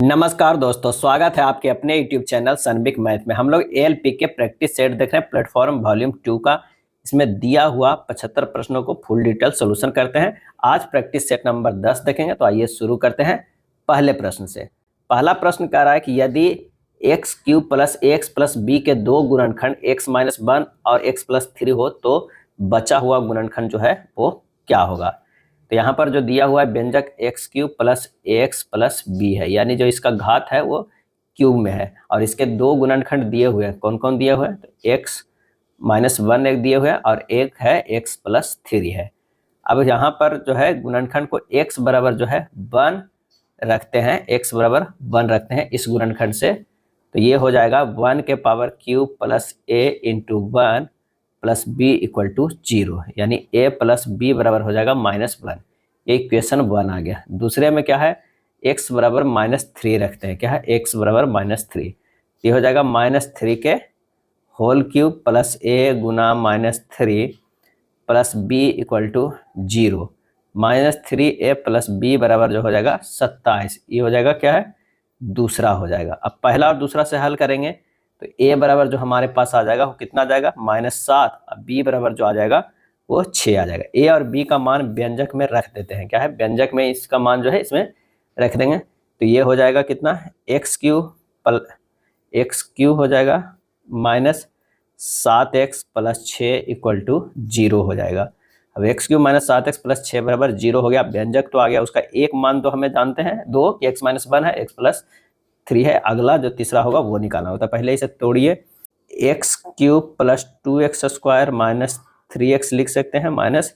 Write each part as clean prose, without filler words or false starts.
नमस्कार दोस्तों, स्वागत है आपके अपने YouTube चैनल सनबिक मैथ में। हम लोग ALP के प्रैक्टिस सेट देख रहे हैं, प्लेटफॉर्म वॉल्यूम 2 का। इसमें दिया हुआ 75 प्रश्नों को फुल डिटेल सोल्यूशन करते हैं। आज प्रैक्टिस सेट नंबर 10 देखेंगे। तो आइए शुरू करते हैं पहले प्रश्न से। पहला प्रश्न कह रहा है कि यदि x cube plus x plus b के दो गुणनखंड एक्स माइनस 1 और एक्स प्लस 3 हो तो बचा हुआ गुणनखंड जो है वो क्या होगा। तो यहाँ पर जो दिया हुआ है व्यंजक एक्स क्यूब प्लस बी है, यानी जो इसका घात है वो क्यूब में है और इसके दो गुणनखंड दिए हुए हैं। कौन कौन दिए हुए हैं? तो एक्स माइनस 1 एक दिए हुए हैं और एक है एक्स प्लस 3 है। अब यहाँ पर जो है गुणनखंड को एक्स बराबर जो है 1 रखते हैं, एक्स बराबर 1 रखते हैं इस गुणनखंड से। तो ये हो जाएगा 1 के power cube plus a into 1 plus b equal to 0, यानी a प्लस बी बराबर हो जाएगा -1। ये इक्वेशन 1 आ गया। दूसरे में क्या है? x बराबर -3 रखते हैं। क्या है? x बराबर -3। ये हो जाएगा -3 के होल क्यूब प्लस a गुना -3 plus b equal to 0। -3a plus b बराबर जो हो जाएगा 27। ये हो जाएगा क्या है? दूसरा हो जाएगा। अब पहला और दूसरा से हल करेंगे तो a बराबर जो हमारे पास आ जाएगा वो कितना आ जाएगा? -7। अब b बराबर जो आ जाएगा वो 6 आ जाएगा। a और b का मान व्यंजक में रख देते हैं। क्या है? व्यंजक में इसका मान जो है इसमें रख देंगे। तो ये हो जाएगा कितना? एक्स क्यू हो जाएगा -7x प्लस 6 इक्वल टू 0 हो जाएगा। अब एक्स क्यू -7x प्लस 6 बराबर 0 हो गया। व्यंजक तो आ गया, उसका एक मान तो हमें जानते हैं 2 कि x माइनस 1 है, x प्लस 3 है। अगला जो तीसरा होगा वो निकालना होता है। पहले इसे तोड़िए। X cube plus 2x square minus 3x लिख सकते हैं, minus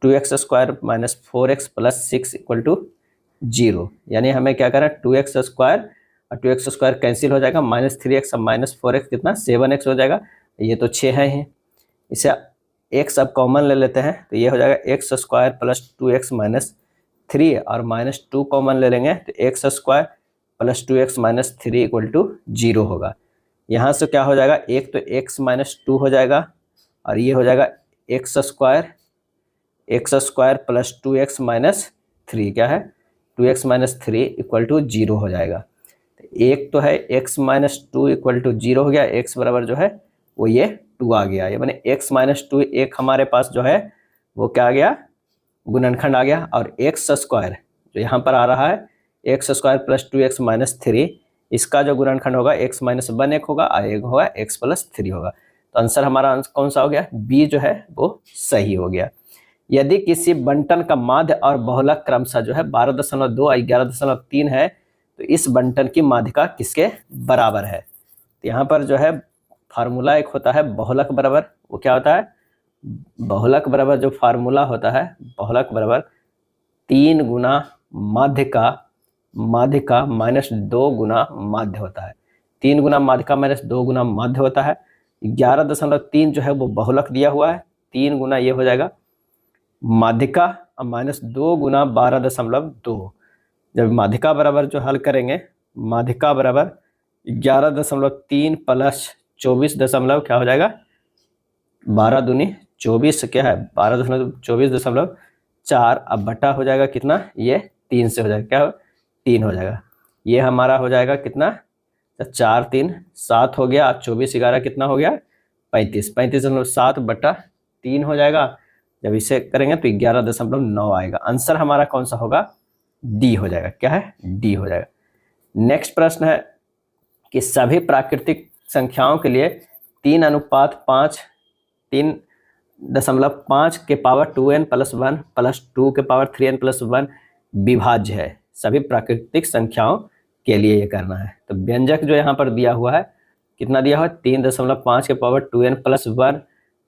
2x square minus 4x plus 6 equal to 0। यानी हमें क्या करना है? 2x स्क्वायर और 2x स्क्वायर कैंसिल हो जाएगा, -3x और -4x कितना? 7x हो जाएगा। ये तो 6 है ही। इसे x अब कॉमन ले लेते हैं तो ये हो जाएगा x square plus 2x minus 3 और -2 कॉमन ले लेंगे तो x square plus 2x minus 3 equal to 0 होगा। यहाँ से क्या हो जाएगा? एक तो x माइनस 2 हो जाएगा और ये हो जाएगा x square plus 2x minus 3। क्या है? 2x माइनस 3 इक्वल टू 0 हो जाएगा। एक तो है x माइनस 2 इक्वल टू 0 हो गया। x बराबर जो है वो ये 2 आ गया। ये माने x माइनस 2 एक हमारे पास जो है वो क्या आ गया? गुणनखंड आ गया। और एक्स स्क्वायर जो यहाँ पर आ रहा है x square plus 2x minus 3, इसका जो गुणनखंड होगा x माइनस 1 एक होगा और एक होगा x प्लस 3 होगा। तो आंसर हमारा कौन सा हो गया? बी जो है वो सही हो गया। यदि किसी बंटन का माध्य और बहुलक क्रमशः जो है 12.2 और 11.3 है तो इस बंटन की माध्यिका किसके बराबर है? तो यहाँ पर जो है फार्मूला एक होता है बहुलक बराबर। वो क्या होता है? बहुलक बराबर जो फार्मूला होता है, बहुलक बराबर 3 गुना माध्यिका माइनस 2 गुना माध्य होता है। 3 गुना माध्यिका माइनस 2 गुना माध्य होता है। 11.3 जो है वो बहुलक दिया हुआ है। 3 गुना ये हो जाएगा माध्यिका और माइनस 2 गुना 12.2। जब माध्यिका बराबर जो हल करेंगे, माध्यिका बराबर 11.3 प्लस 24 दशमलव क्या हो जाएगा? 12 दूनी 24 क्या है? 12.24.4। अब बटा हो जाएगा कितना? ये 3 से हो जाएगा। क्या हो? 3 हो जाएगा। ये हमारा हो जाएगा कितना? 4 3 7 हो गया। 24 11 कितना हो गया? 35। 35.7 बटा 3 हो जाएगा। जब इसे करेंगे तो 11.9 आएगा। आंसर हमारा कौन सा होगा? डी हो जाएगा। क्या है? डी हो जाएगा। नेक्स्ट प्रश्न है कि सभी प्राकृतिक संख्याओं के लिए 3:5 के पावर 2n प्लस 1 प्लस 2 के पावर 3n प्लस 1 विभाज्य है। सभी प्राकृतिक संख्याओं के लिए ये करना है। तो व्यंजक जो यहाँ पर दिया हुआ है कितना दिया हुआ है? 3.5 के पावर 2n प्लस 1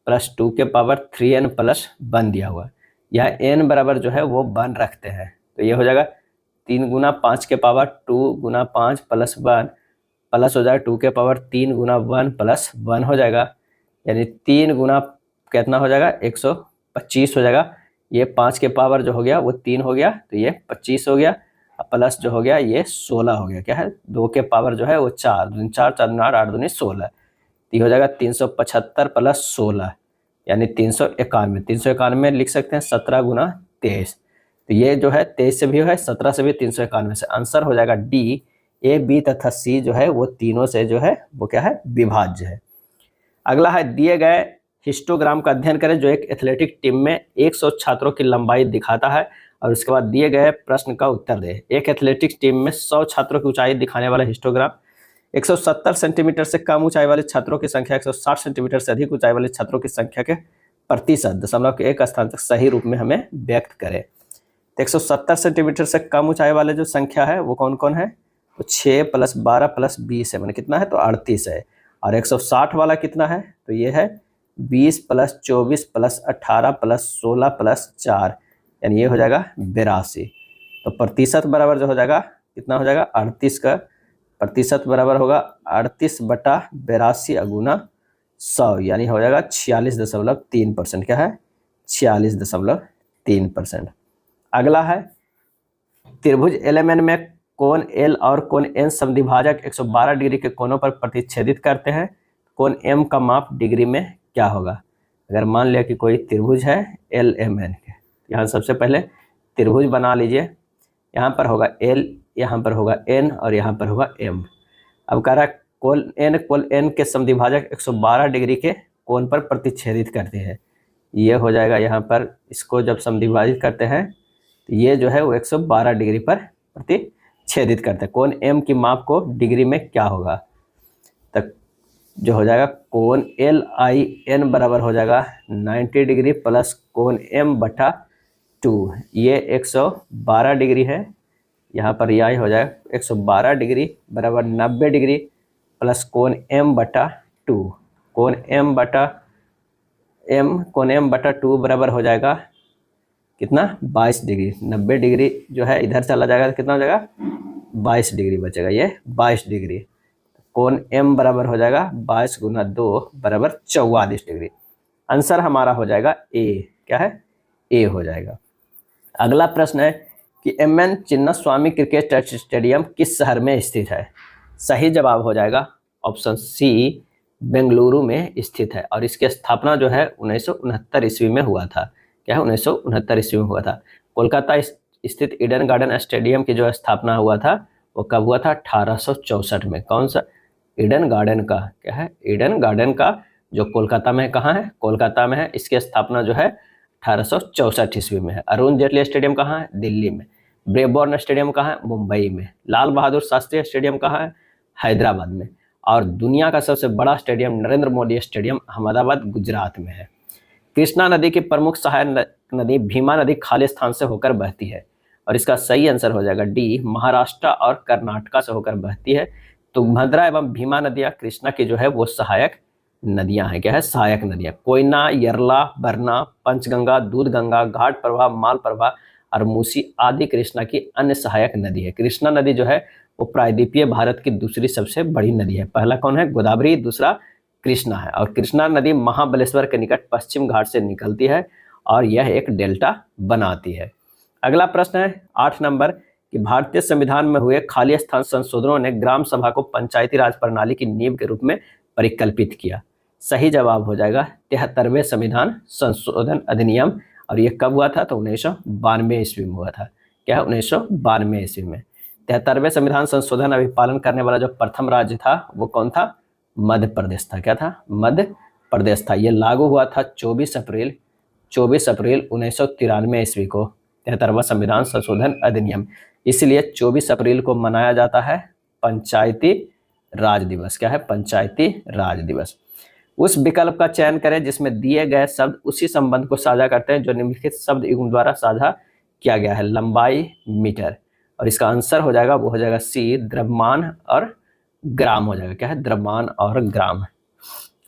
प्लस 2 के पावर 3n प्लस 1 दिया हुआ है। यह n बराबर जो है वो 1 रखते हैं। तो ये हो जाएगा 3 गुना 5 के पावर 2 गुना 5 प्लस 1 प्लस हो जाएगा 2 के पावर 3 गुना 1 प्लस 1 हो जाएगा। यानी 3 गुना कितना हो जाएगा? 125 हो जाएगा। ये 5 के पावर जो हो गया वो 3 हो गया तो ये 25 हो गया। प्लस जो हो गया ये 16 हो गया। क्या है? 2 के पावर जो है वो 4 दूनी 4 4 दूनी 8 8 दूनी 16। तो ये हो जाएगा 375 प्लस 16 यानी 391। 391 लिख सकते हैं 17 गुना 23। तो ये जो है 23 से भी है, 17 से भी, 391 से। आंसर हो जाएगा डी ए, बी तथा सी जो है वो तीनों से जो है वो क्या है, विभाज्य है। अगला है, दिए गए हिस्टोग्राम का अध्ययन करें जो एक एथलेटिक टीम में 100 छात्रों की लंबाई दिखाता है, और उसके बाद दिए गए प्रश्न का उत्तर दे। एक एथलेटिक्स टीम में 100 छात्रों की ऊंचाई दिखाने वाला हिस्टोग्राम 170 सेंटीमीटर से कम ऊंचाई वाले छात्रों की संख्या 160 सेंटीमीटर से अधिक ऊंचाई वाले छात्रों की संख्या के प्रतिशत दशमलव के एक स्थान तक सही रूप में हमें व्यक्त करें। तो 170 सेंटीमीटर से कम ऊंचाई वाले जो संख्या है वो कौन कौन है, तो 6 + 12 + 20 है, मैंने कितना है, तो 38 है। और 160 वाला कितना है, तो ये है 20 + 24 + 18 + 16 + 4, यानी ये हो जाएगा 82। तो प्रतिशत बराबर जो हो जाएगा कितना हो जाएगा, 38 का प्रतिशत बराबर होगा 38/82 × 100, यानी हो जाएगा 46.3%। क्या है, 46.3%। अगला है, त्रिभुज LMN में कोण L और कोण N समद्विभाजक 112 डिग्री के कोणों पर प्रतिच्छेदित करते हैं। कोण M का माप डिग्री में क्या होगा। अगर मान लिया कि कोई त्रिभुज है LMN के, यहाँ सबसे पहले त्रिभुज बना लीजिए। यहाँ पर होगा L, यहाँ पर होगा N और यहाँ पर होगा M। अब कह रहा है कोण N के समद्विभाजक 112 डिग्री के कोण पर प्रतिच्छेदित करते हैं। ये हो जाएगा, यहाँ पर इसको जब समद्विभाजित करते हैं तो ये जो है वो 112 डिग्री पर प्रतिच्छेदित करते हैं। कोण M की माप को डिग्री में क्या होगा, तक जो हो जाएगा कोण LIN बराबर हो जाएगा 90 डिग्री प्लस कोण M/2, ये 112 डिग्री है। यहाँ पर यह हो जाएगा 112 डिग्री बराबर 90 डिग्री प्लस कोण M/2, कोण M/2 बराबर हो जाएगा कितना, 22 डिग्री। 90 डिग्री जो है इधर चला जाएगा तो कितना हो जाएगा, 22 डिग्री बचेगा, ये 22 डिग्री। कोण M बराबर हो जाएगा 22 × 2 बराबर 44 डिग्री। आंसर हमारा हो जाएगा ए। क्या है, ए हो जाएगा। अगला प्रश्न है कि MN चिन्नास्वामी क्रिकेट स्टेडियम किस शहर में स्थित है। सही जवाब हो जाएगा ऑप्शन सी, बेंगलुरु में स्थित है, और इसकी स्थापना जो है 1969 ईस्वी में हुआ था। क्या है, 1969 ईस्वी में हुआ था। कोलकाता स्थित ईडन गार्डन स्टेडियम की जो स्थापना हुआ था वो कब हुआ था, 1864 में। कौन सा, ईडन गार्डन का। क्या है, ईडन गार्डन का जो कोलकाता में, कहाँ है, कोलकाता में है। इसकी स्थापना जो है 1864 ईस्वी में है। अरुण जेटली स्टेडियम कहाँ है, दिल्ली में। ब्रेबॉर्न स्टेडियम कहाँ है, मुंबई में। लाल बहादुर शास्त्री स्टेडियम कहाँ है, हैदराबाद में। और दुनिया का सबसे बड़ा स्टेडियम नरेंद्र मोदी स्टेडियम अहमदाबाद, गुजरात में है। कृष्णा नदी की प्रमुख सहायक नदी भीमा नदी खालिस्तान से होकर बहती है, और इसका सही आंसर हो जाएगा डी, महाराष्ट्र और कर्नाटका से होकर बहती है। तुंगभद्रा एवं भीमा नदियां कृष्णा की जो है वो सहायक नदियां हैं। क्या है, सहायक नदियां। कोयना, यरला, बरना, पंचगंगा, दूधगंगा, घाट प्रभा, माल प्रभा और मूसी आदि कृष्णा की अन्य सहायक नदी है। कृष्णा नदी जो है वो प्रायद्वीपीय भारत की दूसरी सबसे बड़ी नदी है। पहला कौन है, गोदावरी, दूसरा कृष्णा है। और कृष्णा नदी महाबलेश्वर के निकट पश्चिम घाट से निकलती है और यह एक डेल्टा बनाती है। अगला प्रश्न है 8 नंबर कि भारतीय संविधान में हुए खाली स्थान संशोधनों ने ग्राम सभा को पंचायती राज प्रणाली की नींव के रूप में परिकल्पित किया। सही जवाब हो जाएगा 73वें संविधान संशोधन अधिनियम, और ये कब हुआ था, तो 1992 ईस्वी में हुआ था। क्या है, 1992 ईस्वी में। 73वें संविधान संशोधन अभी पालन करने वाला जो प्रथम राज्य था वो कौन था, मध्य प्रदेश था। क्या था, मध्य प्रदेश था। ये लागू हुआ था 24 अप्रैल 1993 ईस्वी को, 73वां संविधान संशोधन अधिनियम। इसलिए 24 अप्रैल को मनाया जाता है पंचायती राज दिवस। क्या है, पंचायती राज दिवस। उस विकल्प का चयन करें जिसमें दिए गए शब्द उसी संबंध को साझा करते हैं जो निम्नलिखित शब्द युग्म द्वारा साझा किया गया है। लंबाई, मीटर, और इसका आंसर हो जाएगा वो हो जाएगा सी, द्रव्यमान और ग्राम हो जाएगा। क्या है, द्रव्यमान और ग्राम।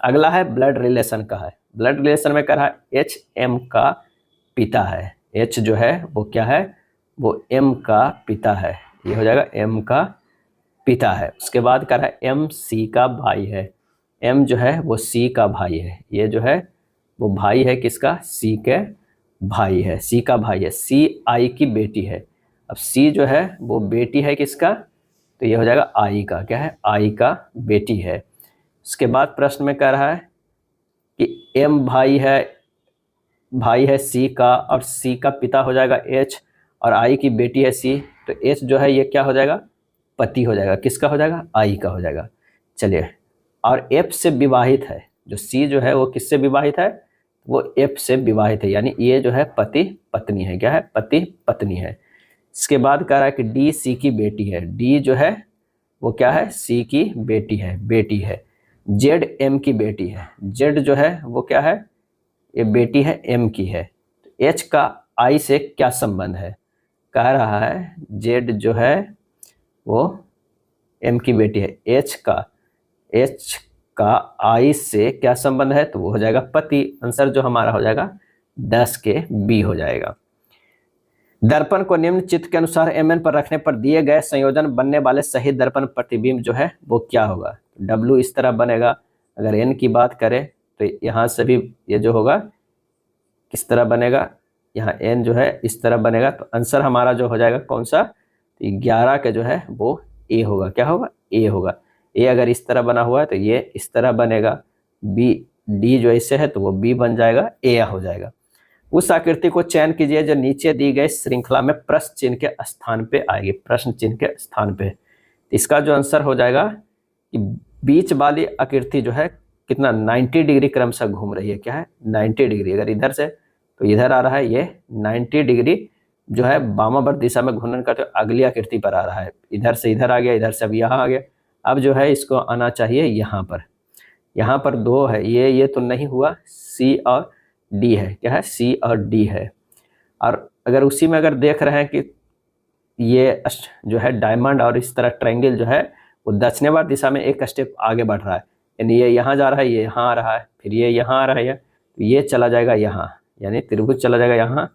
अगला है ब्लड रिलेशन का है। ब्लड रिलेशन में कह रहा है HM का पिता है। H जो है वो क्या है, वो M का पिता है। ये हो जाएगा M का पिता है। उसके बाद कह रहा है M C का भाई है। M जो है वो C का भाई है। ये जो है वो भाई है किसका, C के भाई है, C का भाई है। C I की बेटी है। अब C जो है वो बेटी है किसका, तो ये हो जाएगा I का। क्या है, I का बेटी है। उसके बाद प्रश्न में कह रहा है कि M भाई है C का, और C का पिता हो जाएगा H, और I की बेटी है C, तो H जो है ये क्या हो जाएगा, पति हो जाएगा, किसका हो जाएगा, आई का हो जाएगा। चलिए, और एफ से विवाहित है, जो सी जो है वो किससे विवाहित है, वो एफ से विवाहित है, यानी ये जो है पति पत्नी है, क्या है, पति पत्नी है। इसके बाद कह रहा है कि डी सी की बेटी है, डी जो है वो क्या है, सी की बेटी है। जेड एम की बेटी है, जेड जो है वो क्या है, ये बेटी है एम की है। एच का आई से क्या संबंध है, कह रहा है जेड जो है वो एम की बेटी है, एच का आई से क्या संबंध है, तो वो हो जाएगा पति। आंसर जो हमारा हो जाएगा 10 के बी हो जाएगा। दर्पण को निम्न चित्र के अनुसार mn पर रखने पर दिए गए संयोजन बनने वाले सही दर्पण प्रतिबिंब जो है वो क्या होगा। W इस तरह बनेगा, अगर n की बात करें तो यहाँ से भी ये जो होगा किस तरह बनेगा, यहाँ n जो है इस तरह बनेगा। तो आंसर हमारा जो हो जाएगा कौन सा, 11 का जो है वो A होगा, क्या होगा, A होगा। A अगर इस तरह बना हुआ है तो ये इस तरह बनेगा, B D जो ऐसे है तो वो B बन जाएगा, A हो जाएगा। उस आकृति को चयन कीजिए जो नीचे दी गई श्रृंखला में प्रश्न चिन्ह के स्थान पे आएगी, प्रश्न चिन्ह के स्थान पे। इसका जो आंसर हो जाएगा कि बीच वाली आकृति जो है कितना 90 डिग्री क्रम से घूम रही है, क्या है 90 डिग्री। अगर इधर से तो इधर आ रहा है, ये 90 डिग्री जो है वामावर्त दिशा में घूर्णन करते हुए अगली आकृति पर आ रहा है। इधर से इधर आ गया, इधर से अब यहाँ आ गया। अब जो है इसको आना चाहिए यहाँ पर 2 है, ये तो नहीं हुआ, सी और डी है, क्या है, सी और डी है। और अगर उसी में अगर देख रहे हैं कि ये जो है डायमंड और इस तरह ट्रायंगल जो है वो दक्षिणावर्त दिशा में एक स्टेप आगे बढ़ रहा है, यानी ये यहाँ जा रहा है, ये यहाँ आ रहा है, फिर ये यहाँ आ रहा है, तो ये चला जाएगा यहाँ, यानी त्रिभुज चला जाएगा यहाँ।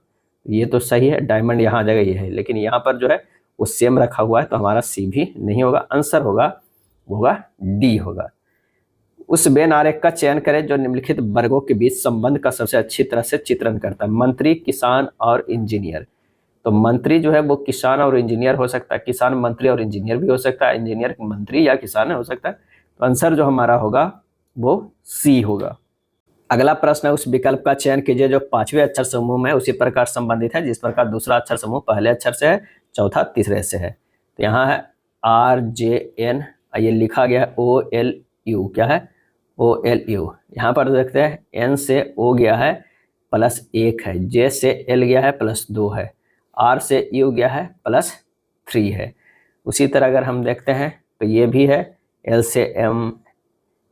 ये तो सही है, डायमंड यहाँ आ जाएगा, ये है, लेकिन यहाँ पर जो है वो सेम रखा हुआ है, तो हमारा सी भी नहीं होगा। आंसर होगा वो होगा डी होगा। उस वेन आरेख का चयन करें जो निम्नलिखित वर्गों के बीच संबंध का सबसे अच्छी तरह से चित्रण करता है। मंत्री, किसान और इंजीनियर। तो मंत्री जो है वो किसान और इंजीनियर हो सकता है, किसान मंत्री और इंजीनियर भी हो सकता है, इंजीनियर मंत्री या किसान हो सकता है। तो आंसर जो हमारा होगा वो सी होगा। अगला प्रश्न है, उस विकल्प का चयन कीजिए जो 5वें अक्षर समूह में उसी प्रकार संबंधित है जिस प्रकार दूसरा अक्षर समूह पहले अक्षर से है, चौथा तीसरे से है। तो यहाँ है RJN, ये लिखा गया है OLU, क्या है, OLU। यहाँ पर देखते हैं N से O गया है +1 है, J से L गया है +2 है, R से U गया है +3 है। उसी तरह अगर हम देखते हैं तो ये भी है, L से M,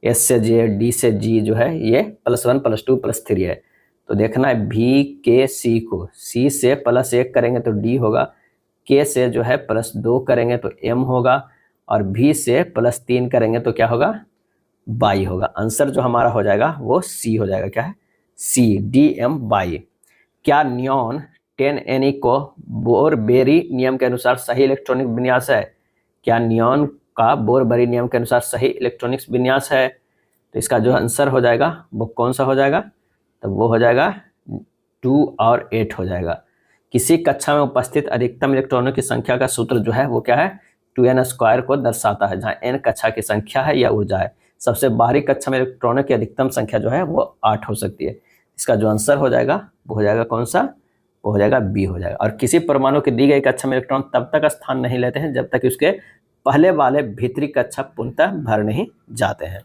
S से J, D से G जो है ये +1 +2 +3 है। तो देखना है V K C को, C से +1 करेंगे तो D होगा, K से जो है +2 करेंगे तो M होगा, और V से +3 करेंगे तो क्या होगा, बाई होगा। आंसर जो हमारा हो जाएगा वो सी हो जाएगा, क्या है, सी, DM बाई। क्या नियॉन 10Ne को बोरबेरी नियम के अनुसार सही इलेक्ट्रॉनिक विन्यास है। क्या नियॉन का बोरबेरी नियम के अनुसार सही इलेक्ट्रॉनिक्स विन्यास है। तो इसका जो आंसर हो जाएगा वो कौन सा हो जाएगा, तो वो हो जाएगा 2 और 8 हो जाएगा। किसी कक्षा में उपस्थित अधिकतम इलेक्ट्रॉनों की संख्या का सूत्र जो है वो क्या है, 2n² को दर्शाता है, जहाँ n कक्षा की संख्या है या ऊर्जा है। सबसे बाहरी कक्षा में इलेक्ट्रॉनों की अधिकतम संख्या जो है वो 8 हो सकती है। इसका जो आंसर हो जाएगा वो हो जाएगा कौन सा, वो हो जाएगा बी हो जाएगा। और किसी परमाणु की दी गई कक्षा में इलेक्ट्रॉन तब तक स्थान नहीं लेते हैं जब तक उसके पहले वाले भीतरी कक्षा पूर्णतः भर नहीं जाते हैं।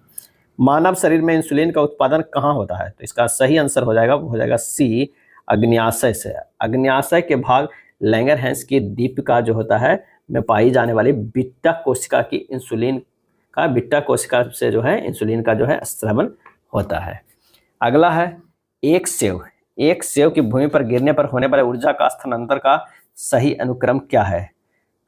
मानव शरीर में इंसुलिन का उत्पादन कहाँ होता है। तो इसका सही आंसर हो जाएगा वो हो जाएगा सी, अग्न्याशय से। अग्न्याशय के भाग लैंगरहैंस की दीपिका जो होता है में पाई जाने वाली बीटा कोशिका की इंसुलिन का, बीटा कोशिका से जो है इंसुलिन का जो है स्रावन होता है। अगला है, एक सेव की भूमि पर गिरने पर होने वाले ऊर्जा का स्थानांतर का सही अनुक्रम क्या है।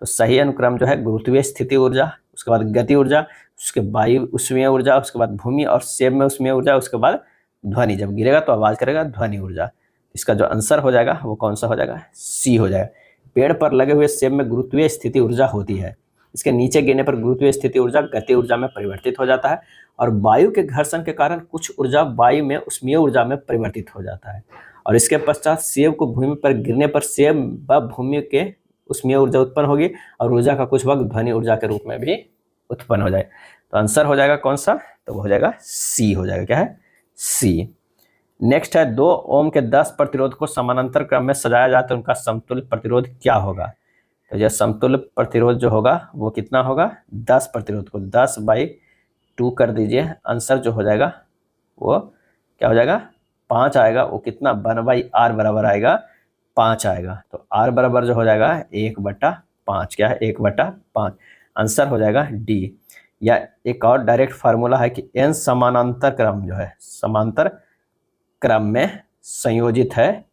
तो सही अनुक्रम जो है गुरुत्वीय स्थिति ऊर्जा, उसके बाद गति ऊर्जा, उसके वायु उष्मीय ऊर्जा, उसके बाद भूमि और सेब में उष्मीय ऊर्जा, उसके बाद ध्वनि, जब गिरेगा तो आवाज करेगा, ध्वनि ऊर्जा। इसका जो आंसर हो जाएगा वो कौन सा हो जाएगा, सी हो जाएगा। पेड़ पर लगे हुए सेब में गुरुत्वीय स्थिति ऊर्जा होती है, इसके नीचे गिरने पर गुरुत्वीय स्थिति ऊर्जा गति ऊर्जा में परिवर्तित हो जाता है, और वायु के घर्षण के कारण कुछ ऊर्जा वायु में उष्मीय ऊर्जा में परिवर्तित हो जाता है। और इसके पश्चात सेब को भूमि पर गिरने पर सेब व भूमि के उष्मीय ऊर्जा उत्पन्न होगी, और ऊर्जा का कुछ भाग ध्वनि ऊर्जा के रूप में भी उत्पन्न हो जाए। तो आंसर हो जाएगा कौन सा, तो वो हो जाएगा सी हो जाएगा, क्या है, सी। नेक्स्ट है, 2 ओम के 10 प्रतिरोध को समानांतर क्रम में सजाया जाए तो उनका समतुल्य प्रतिरोध क्या होगा। तो यह समतुल्य प्रतिरोध जो होगा वो कितना होगा, 10 प्रतिरोध को 10/2 कर दीजिए, आंसर जो हो जाएगा वो क्या हो जाएगा, 5 आएगा। वो कितना 1/r बराबर आएगा 5 आएगा। तो r बराबर जो हो जाएगा 1/5, क्या है 1/5, आंसर हो जाएगा डी। या एक और डायरेक्ट फार्मूला है कि n समानांतर क्रम जो है, समांतर क्रम में संयोजित है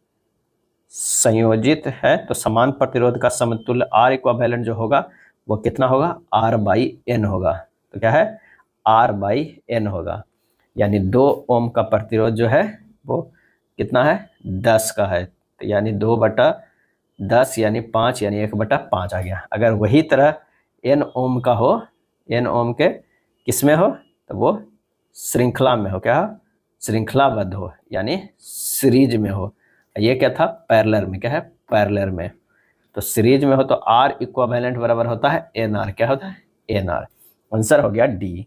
तो समान प्रतिरोध का समतुल्य R इक्विवेलेंट जो होगा वो कितना होगा, R/N होगा। तो क्या है, R/N होगा। यानी 2 ओम का प्रतिरोध जो है वो कितना है, 10 का है। तो यानी 2/10 यानी 5 यानी 1/5 आ गया। अगर वही तरह N ओम का हो, N ओम के किस में हो, तो वो श्रृंखला में हो, क्या हो, श्रृंखलाबद्ध हो, यानी सीरीज में हो। ये क्या था, पैरेलल में, क्या है पैरेलल में। तो सीरीज में हो तो R इक्विवेलेंट बराबर होता है NR, क्या होता है NR। आंसर हो गया डी।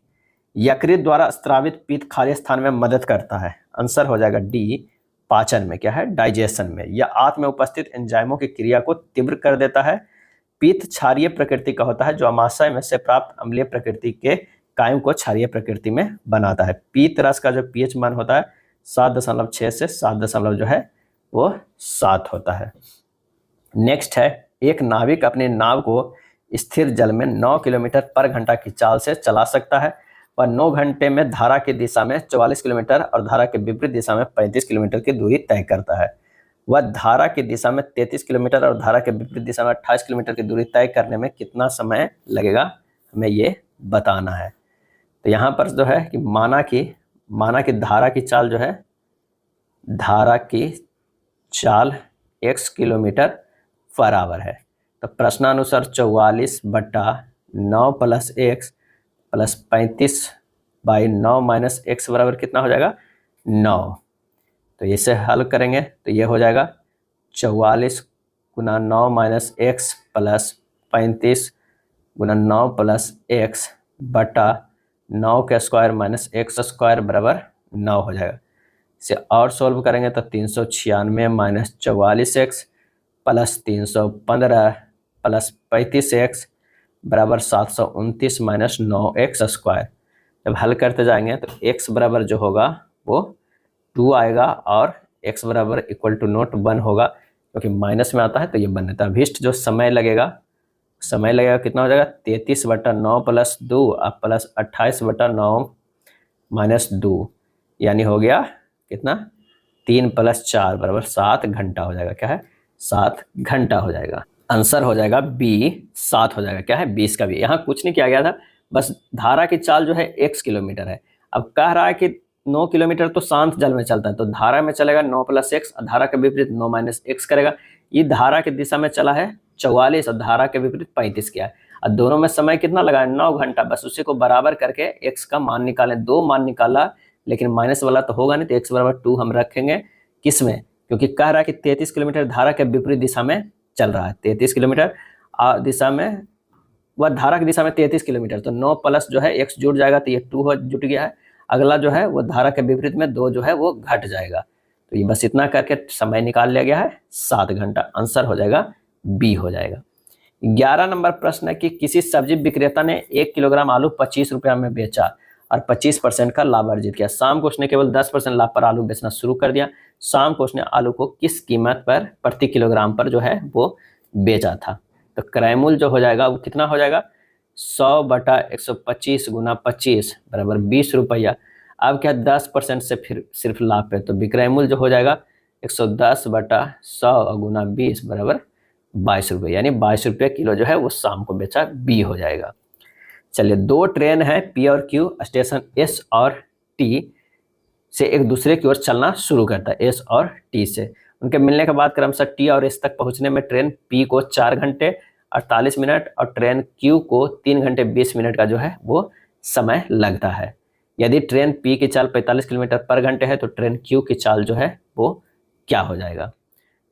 यकृत द्वारा स्त्रावित पित्त खाली स्थान में मदद करता है, आंसर हो जाएगा डी, पाचन में, क्या है डाइजेशन में। यह आंत में उपस्थित एंजाइमों की क्रिया को तीव्र कर देता है। पित्त क्षारीय प्रकृति का होता है जो अमाशय में से प्राप्त अम्लीय प्रकृति के कायम को क्षारीय प्रकृति में बनाता है। पित्त रस का जो pH मान होता है 7.6 से 7 जो है वो 7 होता है। नेक्स्ट है, एक नाविक अपने नाव को स्थिर जल में 9 किलोमीटर पर घंटा की चाल से चला सकता है। वह 9 घंटे में धारा की दिशा में 44 किलोमीटर और धारा के विपरीत दिशा में 35 किलोमीटर की दूरी तय करता है। वह धारा की दिशा में 33 किलोमीटर और धारा के विपरीत दिशा में 28 किलोमीटर की दूरी तय करने में कितना समय लगेगा, हमें ये बताना है। तो यहाँ पर जो है कि माना कि धारा की चाल जो है, धारा की चाल x किलोमीटर पर आवर है। तो प्रश्नानुसार 44/9 + x + 35/9 - x बराबर कितना हो जाएगा, 9। तो इसे हल करेंगे तो ये हो जाएगा 44 × 9 - x + 35 × 9 + x बटा 9 का स्क्वायर - x स्क्वायर बराबर 9 हो जाएगा। इसे और सॉल्व करेंगे तो 396 - 44x + 315 + 35x बराबर 729 - 9x स्क्वायर। जब हल करते जाएंगे तो x बराबर जो होगा वो 2 आएगा और x बराबर = नोट 1 होगा, क्योंकि माइनस में आता है तो ये 1 रहता है। अभिष्ट जो समय लगेगा कितना हो जाएगा, 33/9 + 2 + 28/9 - 2, यानी हो गया कितना, 3 + 4 बराबर 7 घंटा हो जाएगा। क्या है, 7 घंटा हो जाएगा। आंसर हो जाएगा बी, 7 हो जाएगा। क्या है, 20 का भी। यहाँ कुछ नहीं किया गया था, बस धारा की चाल जो है x किलोमीटर है। अब कह रहा है कि 9 किलोमीटर तो शांत जल में चलता है, तो धारा में चलेगा 9 + x, धारा के विपरीत 9 - x करेगा। ये धारा की दिशा में चला है 44 और धारा के विपरीत 35 किया है, और दोनों में समय कितना लगा है, 9 घंटा। बस उसी को बराबर करके x का मान निकालें। 2 मान निकाला, लेकिन माइनस वाला तो होगा नहीं, तो x बराबर 2 हम रखेंगे। किस में, क्योंकि कह रहा है कि 33 किलोमीटर धारा के विपरीत दिशा में चल रहा है, 33 किलोमीटर दिशा में, वह धारा की दिशा में 33 किलोमीटर, तो 9 प्लस जो है x जुड़ जाएगा तो ये 2 जुट गया है। अगला जो है वो धारा के विपरीत में 2 जो है वो घट जाएगा। तो ये बस इतना करके समय निकाल लिया गया है 7 घंटा। आंसर हो जाएगा बी हो जाएगा। 11 नंबर प्रश्न है कि किसी सब्जी विक्रेता ने 1 किलोग्राम आलू 25 रुपया में बेचा और 25% का लाभ अर्जित किया। शाम को उसने केवल 10% लाभ पर आलू बेचना शुरू कर दिया। शाम को उसने आलू को किस कीमत पर प्रति किलोग्राम पर जो है वो बेचा था। तो क्रय मूल्य जो हो जाएगा वो कितना हो जाएगा, 100/125 × 25 बराबर 20 रुपया। अब क्या 10% से फिर सिर्फ लाभ पे, तो विक्रय मूल्य जो हो जाएगा 110/100 × 20 बराबर 22 रुपये, यानी 22 रुपये किलो जो है वो शाम को बेचा, बी हो जाएगा। चलिए, 2 ट्रेन है पी और क्यू, स्टेशन एस और टी से एक दूसरे की ओर चलना शुरू करता है, एस और टी से। उनके मिलने के बाद क्रमशः टी और एस तक पहुंचने में ट्रेन पी को 4 घंटे 48 मिनट और ट्रेन क्यू को 3 घंटे 20 मिनट का जो है वो समय लगता है। यदि ट्रेन पी की चाल 45 किलोमीटर पर घंटे है तो ट्रेन क्यू की चाल जो है वो क्या हो जाएगा।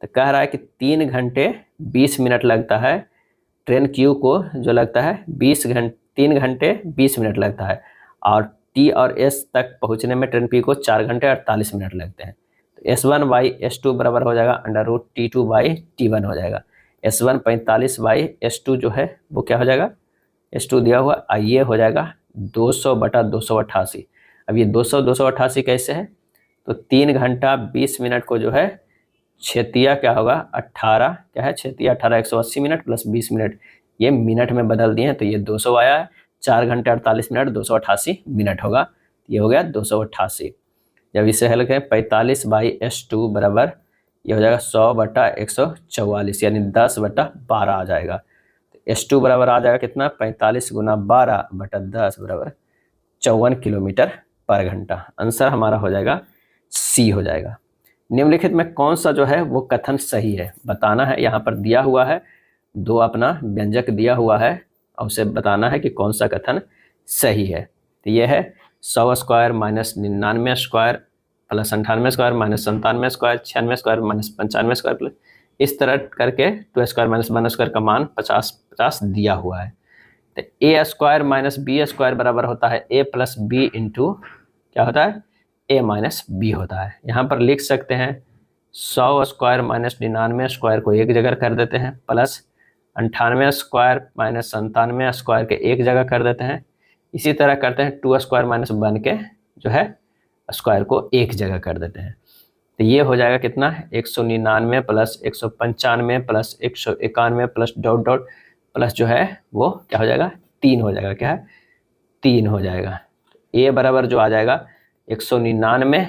तो कह रहा है कि 3 घंटे 20 मिनट लगता है, ट्रेन क्यू को जो लगता है 3 घंटे 20 मिनट लगता है, और टी और एस तक पहुंचने में ट्रेन पी को 4 घंटे 48 मिनट लगते हैं। तो S1/S2 बराबर हो जाएगा √T2/T1 हो जाएगा। S1 45/S2 जो है वो क्या हो जाएगा, S2 दिया हुआ, ये हो जाएगा 200/288। अब ये 288 कैसे है, तो 3 घंटा 20 मिनट को जो है छेतिया क्या होगा 18, क्या है छेतिया 18, 180 मिनट प्लस 20 मिनट, ये मिनट में बदल दिए हैं तो ये 200 आया है। 4 घंटे 48 मिनट 288 मिनट होगा, ये हो गया 288। जब इसे हल करें 45/S2 बराबर ये हो जाएगा 100/144 यानी 10/12 आ जाएगा। S2 बराबर आ जाएगा कितना, 45 × 12/10 बराबर 54 किलोमीटर पर घंटा। आंसर हमारा हो जाएगा सी हो जाएगा। निम्नलिखित में कौन सा जो है वो कथन सही है बताना है। यहाँ पर दिया हुआ है, दो अपना व्यंजक दिया हुआ है और उसे बताना है कि कौन सा कथन सही है। तो ये है 100 square minus 99 square plus 98 square minus 97 square 96 square minus 95 square plus इस तरह करके 2 स्क्वायर माइनस 1 स्क्वायर का मान 50 दिया हुआ है। तो ए स्क्वायर माइनस बी स्क्वायर बराबर होता है ए प्लस बी इंटू क्या होता है ए माइनस बी होता है। यहाँ पर लिख सकते हैं 100 स्क्वायर माइनस 99 स्क्वायर को एक जगह कर देते हैं प्लस 98 स्क्वायर माइनस 97 स्क्वायर के एक जगह कर देते हैं। इसी तरह करते हैं 2 स्क्वायर माइनस 1 के जो है स्क्वायर को एक जगह कर देते हैं। तो ये हो जाएगा कितना 199 plus 195 plus 191 plus dot dot plus जो है वो क्या हो जाएगा 3 हो जाएगा, क्या है 3 हो जाएगा। ए बराबर जो आ जाएगा 199,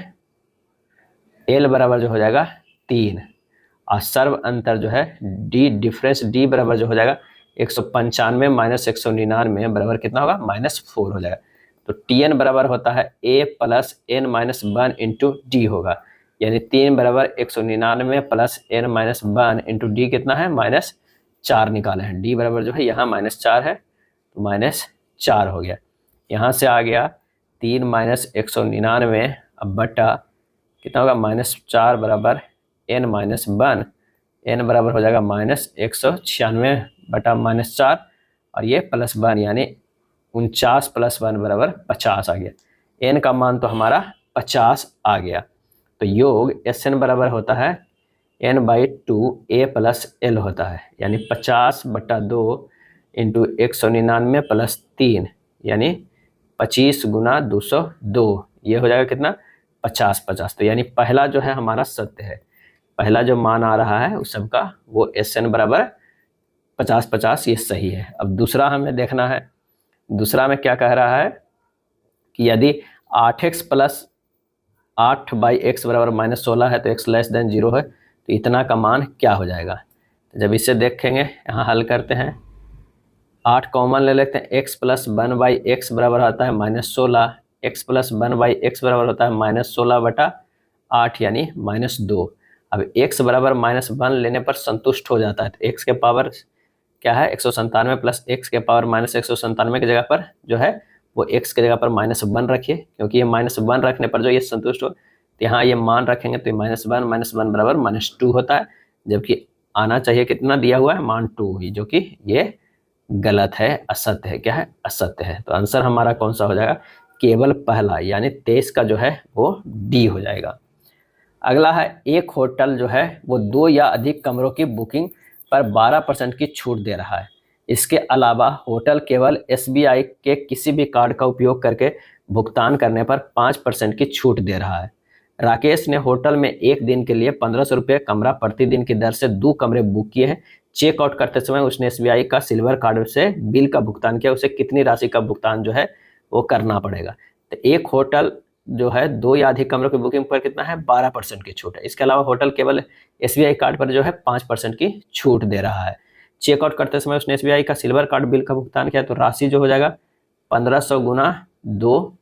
एल बराबर जो हो जाएगा 3 और सर्व अंतर जो है डी डिफरेंस डी बराबर जो हो जाएगा 195 माइनस 199 बराबर कितना होगा -4 हो जाएगा। तो टी एन बराबर होता है A plus N minus 1 into D होगा, यानी 3 बराबर 199 plus N minus 1 into D कितना है -4 निकाले हैं। डी बराबर जो है यहाँ -4 है तो -4 हो गया। यहाँ से आ गया 3 माइनस 199 अब बटा कितना होगा -4 बराबर एन माइनस 1, एन बराबर हो जाएगा -196 बटा -4 और ये +1 यानी 49 + 1 बराबर 50 आ गया। एन का मान तो हमारा 50 आ गया। तो योग एस एन बराबर होता है n/2 a प्लस एल होता है, यानी 50/2 इंटू 199 प्लस 3 यानी 25 × 202, ये हो जाएगा कितना 50/50। तो यानी पहला जो है हमारा सत्य है, पहला जो मान आ रहा है उस सबका वो एस एन बराबर 50/50 ये सही है। अब दूसरा हमें देखना है, दूसरा में क्या कह रहा है कि यदि 8x प्लस 8/x बराबर -16 है तो x लेस देन 0 है तो इतना का मान क्या हो जाएगा। तो जब इसे देखेंगे यहाँ हल करते हैं, 8 कॉमन ले लेते हैं, x प्लस 1/x बराबर आता है -16, x प्लस 1/x बराबर होता है -16/8 यानी -2। अब x बराबर -1 लेने पर संतुष्ट हो जाता है तो x के पावर क्या है 197 प्लस x के पावर -197 की जगह पर जो है वो x की जगह पर -1 रखिए, क्योंकि ये -1 रखने पर जो ये संतुष्ट हो तो यहाँ ये मान रखेंगे तो -1 बराबर -2 होता है, जबकि आना चाहिए कितना दिया हुआ है मान 2 ही, जो कि ये गलत है, असत्य है। क्या है असत्य है। तो आंसर हमारा कौन सा हो जाएगा केवल पहला यानी 23 का जो है वो डी हो जाएगा। अगला है एक होटल जो है वो 2 या अधिक कमरों की बुकिंग पर 12% की छूट दे रहा है। इसके अलावा होटल केवल SBI के किसी भी कार्ड का उपयोग करके भुगतान करने पर 5% की छूट दे रहा है। राकेश ने होटल में एक दिन के लिए 1500 रुपये कमरा प्रतिदिन की दर से 2 कमरे बुक किए हैं। चेकआउट करते समय उसने SBI का सिल्वर कार्ड से बिल का भुगतान किया, उसे कितनी राशि का भुगतान जो है वो करना पड़ेगा। तो एक होटल जो है 2 या अधिक कमरों की बुकिंग पर कितना है 12% की छूट है। इसके अलावा होटल केवल SBI कार्ड पर जो है 5% की छूट दे रहा है। चेकआउट करते समय उसने SBI का सिल्वर कार्ड बिल का भुगतान किया तो राशि जो हो जाएगा 1500 × 2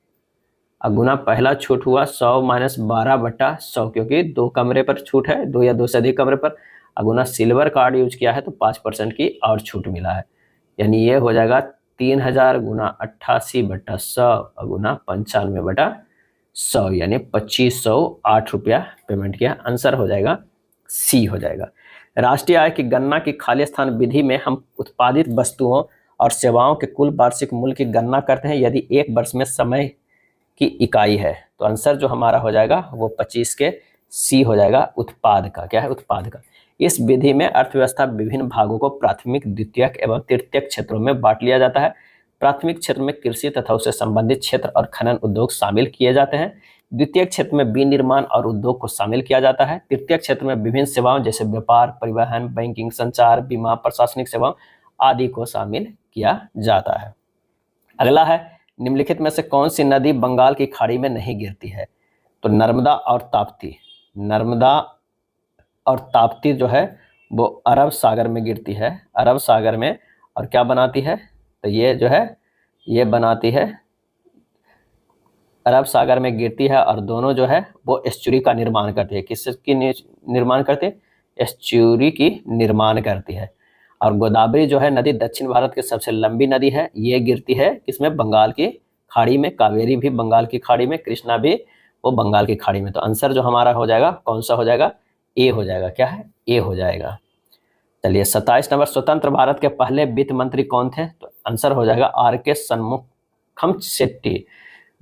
गुना पहला छूट हुआ 100 - 12/100, क्योंकि 2 कमरे पर छूट है, 2 या 2 से अधिक कमरे पर, गुना सिल्वर कार्ड यूज किया है तो 5% की और छूट मिला है, यानी ये हो जाएगा 3000 × 88/100 गुना 95/100 यानी 2508 रुपया पेमेंट किया। आंसर हो जाएगा सी हो जाएगा। राष्ट्रीय आय की गणना की खाली स्थान विधि में हम उत्पादित वस्तुओं और सेवाओं के कुल वार्षिक मूल्य की गणना करते हैं यदि एक वर्ष में समय की इकाई है। तो आंसर जो हमारा हो जाएगा वो 25 के सी हो जाएगा उत्पाद का। क्या है उत्पाद का। इस विधि में अर्थव्यवस्था विभिन्न भागों को प्राथमिक, द्वितीयक एवं तृतीयक क्षेत्रों में बांट लिया जाता है। प्राथमिक क्षेत्र में कृषि तथा उससे संबंधित क्षेत्र और खनन उद्योग शामिल किए जाते हैं। द्वितीय क्षेत्र में विनिर्माण और उद्योग को शामिल किया जाता है। तृतीय क्षेत्र में विभिन्न सेवाओं जैसे व्यापार, परिवहन, बैंकिंग, संचार, बीमा, प्रशासनिक सेवाओं आदि को शामिल किया जाता है। अगला है, निम्नलिखित में से कौन सी नदी बंगाल की खाड़ी में नहीं गिरती है? तो नर्मदा और ताप्ती। नर्मदा और ताप्ती जो है वो अरब सागर में गिरती है, अरब सागर में, और क्या बनाती है? तो ये जो है ये बनाती है, अरब सागर में गिरती है, और दोनों जो है वो एस्चुरी का निर्माण करती है। किसकी निर्माण करती है? एस्चुरी की निर्माण करती है। और गोदावरी जो है नदी दक्षिण भारत की सबसे लंबी नदी है। ये गिरती है किसमें? बंगाल की खाड़ी में। कावेरी भी बंगाल की खाड़ी में, कृष्णा भी वो बंगाल की खाड़ी में। तो आंसर जो हमारा हो जाएगा कौन सा हो जाएगा? ए हो जाएगा। क्या है? ए हो जाएगा। चलिए 27 नंबर, स्वतंत्र भारत के पहले वित्त मंत्री कौन थे? तो आंसर हो जाएगा आर.के. शनमुखम शेट्टी।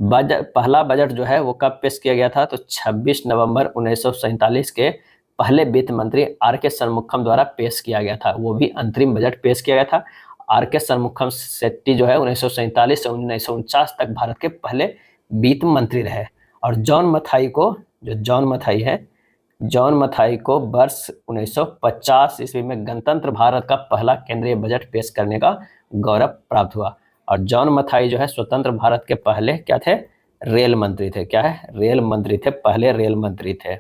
पहला बजट जो है वो कब पेश किया गया था? तो 26 नवंबर 1947 के पहले वित्त मंत्री आर.के. शनमुखम द्वारा पेश किया गया था। वो भी अंतरिम बजट पेश किया गया था। आर.के. शनमुखम शेट्टी जो है 1947 से 1949 तक भारत के पहले वित्त मंत्री रहे। और जॉन मथाई को, जो जॉन मथाई है, जॉन मथाई को वर्ष 1950 ईस्वी में गणतंत्र भारत का पहला केंद्रीय बजट पेश करने का गौरव प्राप्त हुआ। और जॉन मथाई जो है स्वतंत्र भारत के पहले क्या थे? रेल मंत्री थे। क्या है? रेल मंत्री थे, पहले रेल मंत्री थे।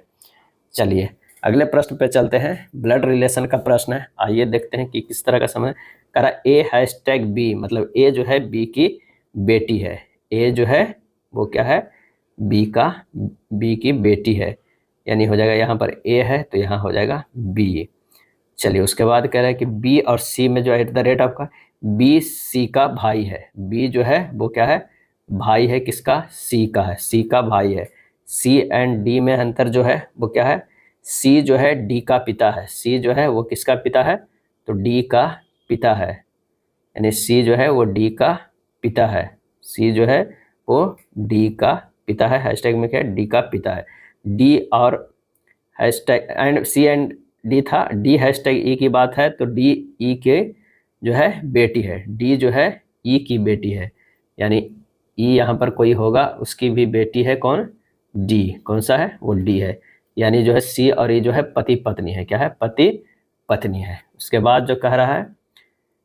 चलिए अगले प्रश्न पे चलते हैं। ब्लड रिलेशन का प्रश्न है। आइए देखते हैं कि किस तरह का समझ करा। A#B, मतलब ए जो है बी की बेटी है। ए जो है वो क्या है? बी की बेटी है, यानी हो जाएगा यहाँ पर ए है तो यहाँ हो जाएगा बी। चलिए उसके बाद कह रहा है कि बी और सी में जो @ आपका बी सी का भाई है। बी जो है वो क्या है? भाई है किसका? सी का है, सी का भाई है। सी एंड डी में अंतर जो है वो क्या है? सी जो है डी का पिता है। सी जो है वो किसका पिता है? तो डी का पिता है, यानी सी जो है वो डी का पिता है। सी जो है वो डी का पिता है। हैशटैग में क्या है? डी का पिता है। डी और hashtag and C and D था। डी हैशटैग ई की बात है तो डी ई के जो है बेटी है। डी जो है ई की बेटी है, यानी ई यहाँ पर कोई होगा, उसकी भी बेटी है। कौन? डी। कौन सा है? वो डी है। यानी जो है सी और ई जो है पति पत्नी है। क्या है? पति पत्नी है। उसके बाद जो कह रहा है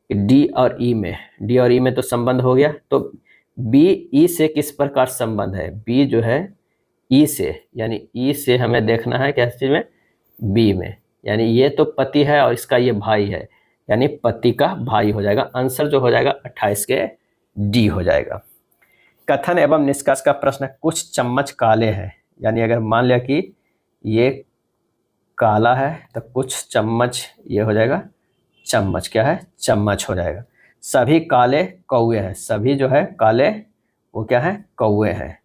कि डी और ई में तो संबंध हो गया। तो बी ई से किस प्रकार संबंध है? बी जो है ई से, यानी ई से हमें देखना है क्या चीज में? बी में। यानी ये तो पति है और इसका ये भाई है, यानी पति का भाई हो जाएगा। आंसर जो हो जाएगा 28 के डी हो जाएगा। कथन एवं निष्कर्ष का प्रश्न है। कुछ चम्मच काले हैं, यानी अगर मान लिया कि ये काला है तो कुछ चम्मच ये हो जाएगा चम्मच। क्या है? चम्मच हो जाएगा। सभी काले कौवे हैं। सभी जो है काले वो क्या है? कौवे हैं,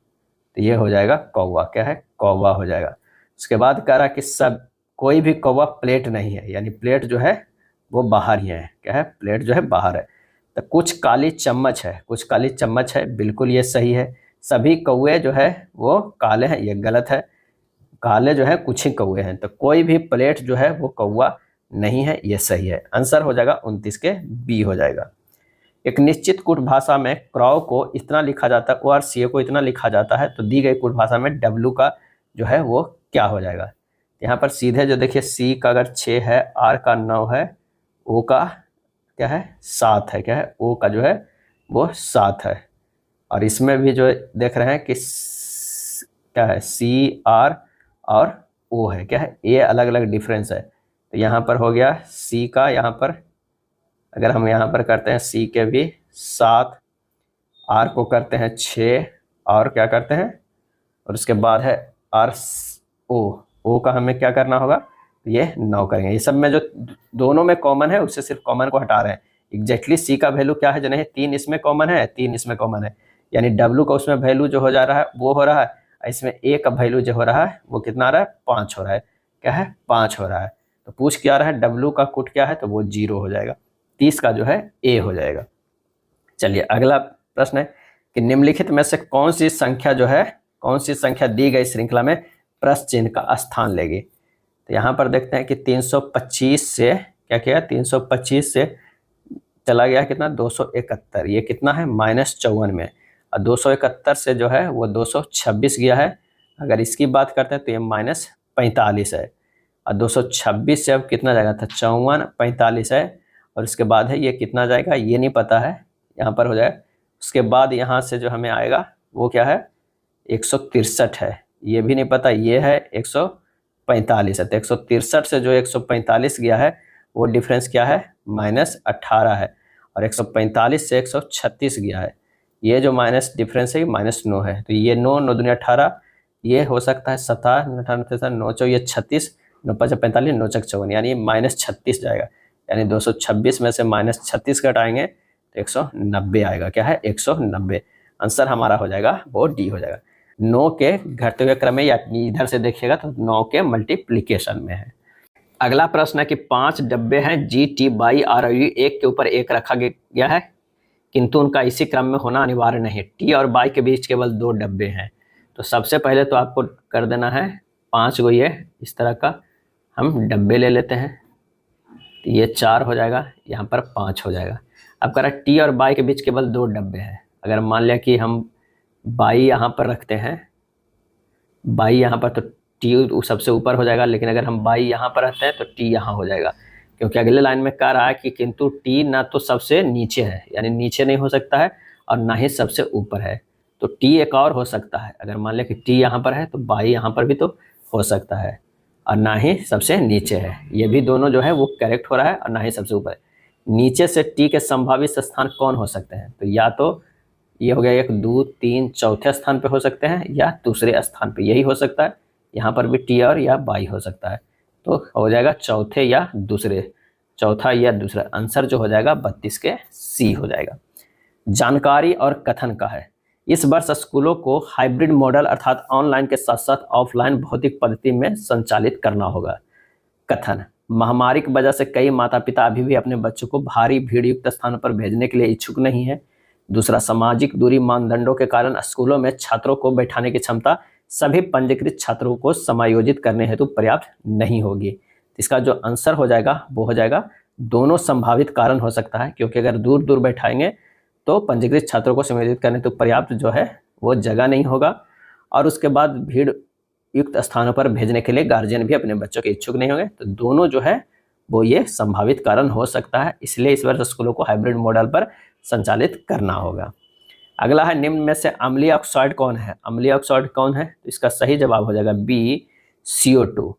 तो ये हो जाएगा कौवा। क्या है? कौवा हो जाएगा। उसके बाद कह रहा कि सब कोई भी कौवा प्लेट नहीं है, यानी प्लेट जो है वो बाहर ही है। क्या है? प्लेट जो है बाहर है। तो कुछ काली चम्मच है, कुछ काली चम्मच है, बिल्कुल ये सही है। सभी कौवे जो है वो काले हैं, ये गलत है। काले जो है कुछ ही कौवे हैं, तो कोई भी प्लेट जो है वो कौवा नहीं है, ये सही है। आंसर हो जाएगा 29 के बी हो जाएगा। एक निश्चित कूट भाषा में क्रॉ को इतना लिखा जाता है और सी को इतना लिखा जाता है, तो दी गई कूट भाषा में डब्ल्यू का जो है वो क्या हो जाएगा? यहाँ पर सीधे जो देखिए सी का अगर 6 है, आर का 9 है, ओ का क्या है? 7 है। क्या है? ओ का जो है वो 7 है। और इसमें भी जो देख रहे हैं कि क्या है? सी, आर और ओ है। क्या है? ये अलग अलग डिफरेंस है। तो यहाँ पर हो गया सी का, यहाँ पर अगर हम यहाँ पर करते हैं सी के भी 7, आर को करते हैं 6, और क्या करते हैं, और उसके बाद है आर ओ का हमें क्या करना होगा? तो ये 9 करेंगे। ये सब में जो दोनों में कॉमन है उससे सिर्फ कॉमन को हटा रहे हैं। एग्जैक्टली सी का वैल्यू क्या है? जो नहीं 3 इसमें कॉमन है, 3 इसमें कॉमन है, यानी डब्ल्यू का उसमें वैल्यू जो हो जा रहा है वो हो रहा है, इसमें ए का वैल्यू जो हो रहा है वो कितना आ रहा है? 5 हो रहा है। क्या है? 5 हो रहा है। तो पूछ क्या रहा है? डब्ल्यू का कुट क्या है? तो वो 0 हो जाएगा। 30 का जो है ए हो जाएगा। चलिए अगला प्रश्न है कि निम्नलिखित में से कौन सी संख्या दी गई श्रृंखला में प्रश्न चिन्ह का स्थान लेगी? तो यहाँ पर देखते हैं कि 325 से क्या किया, 325 से चला गया कितना 271, ये कितना है -54 में, और 271 से जो है वो 226 गया है। अगर इसकी बात करते हैं तो ये -45 है, और 226 से अब कितना जाएगा था 54, 45 है, और इसके बाद है ये कितना जाएगा ये नहीं पता है, यहाँ पर हो जाए। उसके बाद यहाँ से जो हमें आएगा वो क्या है 163 है, ये भी नहीं पता, ये है 145 है। तो 163 से जो 145 गया है वो डिफरेंस क्या है -18 है, और 145 से 136 गया है, ये जो माइनस डिफरेंस है -9 है। तो ये 9 9 दूनी 18, ये हो सकता है 17 18 9 चौ ये 36 9 5 45 9 चक 54, यानी -36 जाएगा। यानी 226 में से -36 घटाएंगे तो 190 आएगा। क्या है 190, आंसर हमारा हो जाएगा वो डी हो जाएगा। 9 के घटते हुए क्रम में, या इधर से देखिएगा तो 9 के मल्टीप्लीकेशन में है। अगला प्रश्न है कि 5 डब्बे हैं जी टी बाई आरोही एक के ऊपर एक रखा गया है, किंतु उनका इसी क्रम में होना अनिवार्य नहीं है। टी और बाई के बीच केवल 2 डब्बे हैं। तो सबसे पहले तो आपको कर देना है 5 गो ये इस तरह का हम डब्बे ले लेते हैं, तो ये 4 हो जाएगा, यहाँ पर 5 हो जाएगा। अब कह रहा है टी और बाई के बीच केवल 2 डब्बे हैं। अगर मान लिया कि हम बाई यहाँ पर रखते हैं, बाई यहाँ पर, तो टी सबसे ऊपर हो जाएगा, लेकिन अगर हम बाई यहाँ पर रखते हैं तो टी यहाँ हो जाएगा, क्योंकि अगले लाइन में कह रहा है कि किंतु टी ना तो सबसे नीचे है, यानी नीचे नहीं हो सकता है, और ना ही सबसे ऊपर है। तो टी एक और हो सकता है, अगर मान लिया कि टी यहाँ पर है तो बाई यहाँ पर भी तो हो सकता है, और ना ही सबसे नीचे है। ये भी दोनों जो है वो करेक्ट हो रहा है, और ना ही सबसे ऊपर। नीचे से टी के संभावित स्थान कौन हो सकते हैं, तो या तो ये हो गया 1 2 3 चौथे स्थान पे हो सकते हैं, या दूसरे स्थान पे, यही हो सकता है। यहाँ पर भी टी और या बाई हो सकता है, तो हो जाएगा चौथे या दूसरे, चौथा या दूसरा। आंसर जो हो जाएगा 32 के सी हो जाएगा। जानकारी और कथन का है, इस वर्ष स्कूलों को हाइब्रिड मॉडल अर्थात ऑनलाइन के साथ साथ ऑफलाइन भौतिक पद्धति में संचालित करना होगा। कथन, महामारी की वजह से कई माता पिता अभी भी अपने बच्चों को भारी भीड़ युक्त स्थानों पर भेजने के लिए इच्छुक नहीं है। दूसरा, सामाजिक दूरी मानदंडों के कारण स्कूलों में छात्रों को बैठाने की क्षमता सभी पंजीकृत छात्रों को समायोजित करने हेतु पर्याप्त नहीं होगी। इसका जो आंसर हो जाएगा वो हो जाएगा दोनों संभावित कारण हो सकता है, क्योंकि अगर दूर दूर बैठाएंगे तो पंजीकृत छात्रों को समायोजित करने हेतु पर्याप्त जो है वो जगह नहीं होगा, और उसके बाद भीड़ युक्त स्थानों पर भेजने के लिए गार्जियन भी अपने बच्चों के इच्छुक नहीं होंगे। तो दोनों जो है वो ये संभावित कारण हो सकता है, इसलिए इस वर्ष स्कूलों को हाइब्रिड मॉडल पर संचालित करना होगा। अगला है, निम्न में से अम्लीय ऑक्साइड कौन है? अम्लीय ऑक्साइड कौन है? तो इसका सही जवाब हो जाएगा बी CO2।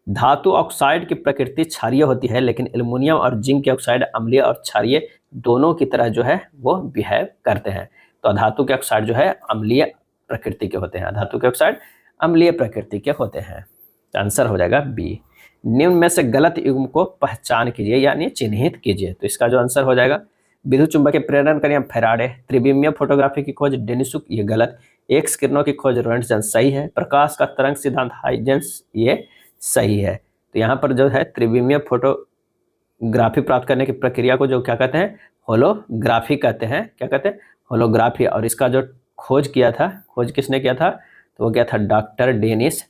धातु ऑक्साइड की प्रकृति क्षारीय होती है, लेकिन एल्युमिनियम और जिंक के ऑक्साइड अम्लीय और क्षारीय दोनों की तरह जो है वो बिहेव करते हैं। तो धातु के ऑक्साइड जो है अम्लीय प्रकृति के होते हैं, धातु के ऑक्साइड अम्लीय प्रकृति के होते हैं। आंसर हो जाएगा बी। निम्न में से गलत युग्म को पहचान कीजिए, यानी चिन्हित कीजिए। तो इसका जो आंसर हो जाएगा, विद्युत चुंबकीय प्रेरण करें फैराडे, त्रिविमीय फोटोग्राफी की खोज डेनिसुक, ये गलत। एक्स किरणों की खोज रोएंटसन, सही है। प्रकाश का तरंग सिद्धांत हाइजेंस, ये सही है। तो यहाँ पर जो है त्रिविमीय फोटोग्राफी प्राप्त करने की प्रक्रिया को जो क्या कहते हैं, होलोग्राफी कहते हैं। क्या कहते हैं? होलोग्राफी। और इसका जो खोज किया था, खोज किसने किया था? तो वो क्या था? डॉक्टर डेनिस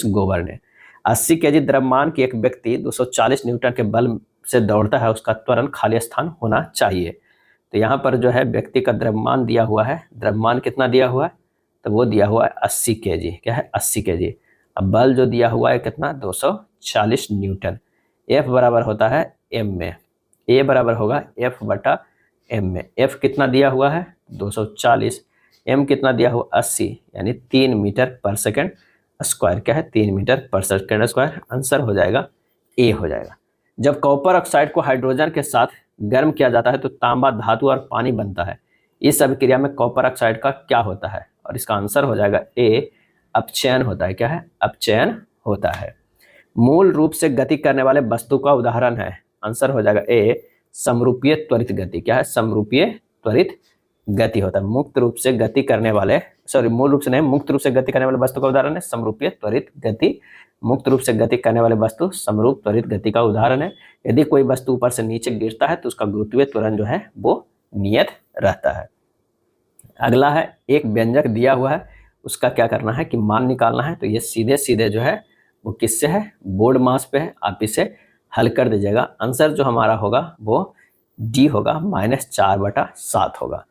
गोबर ने। 80 केजी द्रव्यमान की एक व्यक्ति 240 न्यूटन के बल से दौड़ता है, उसका त्वरण खाली स्थान होना चाहिए। तो यहाँ पर जो है व्यक्ति का द्रव्यमान दिया हुआ है, द्रव्यमान कितना दिया हुआ है? तो वो दिया हुआ है 80 केजी। क्या है? 80 केजी। अब बल जो दिया हुआ है कितना? 240 न्यूटन। F बराबर होता है m में, A बराबर होगा F बटा m में। F कितना दिया हुआ है? 240, m कितना दिया हुआ? 80, यानी 3 मीटर पर सेकेंड स्क्वायर। क्या है? 3 मीटर पर सेकेंड स्क्वायर। आंसर हो जाएगा A हो जाएगा। जब कॉपर ऑक्साइड को हाइड्रोजन के साथ गर्म किया जाता है तो तांबा धातु और पानी बनता है। इस अभिक्रिया में कॉपर ऑक्साइड का क्या होता है? और इसका आंसर हो जाएगा A, अपचयन होता है। क्या है? अपचयन होता है। मूल रूप से गति करने वाले वस्तु का उदाहरण है। आंसर हो जाएगा A, समरूपीय त्वरित गति। क्या है? समरूपीय त्वरित गति होता है। मुक्त रूप से गति करने वाले, मूल रूप से नहीं, मुक्त रूप से गति करने वाले वस्तु का उदाहरण है समरूपीय त्वरित गति। मुक्त रूप से गति करने वाले वस्तु समरूप त्वरित गति का उदाहरण है। यदि कोई वस्तु ऊपर से नीचे गिरता है तो उसका गुरुत्वीय त्वरण जो है वो नियत रहता है। अगला है, एक व्यंजक दिया हुआ है, उसका क्या करना है कि मान निकालना है। तो ये सीधे सीधे जो है वो किससे है, बोर्ड मास पे है। आप इसे हल कर दीजिएगा। आंसर जो हमारा होगा वो डी होगा, -4/7 होगा।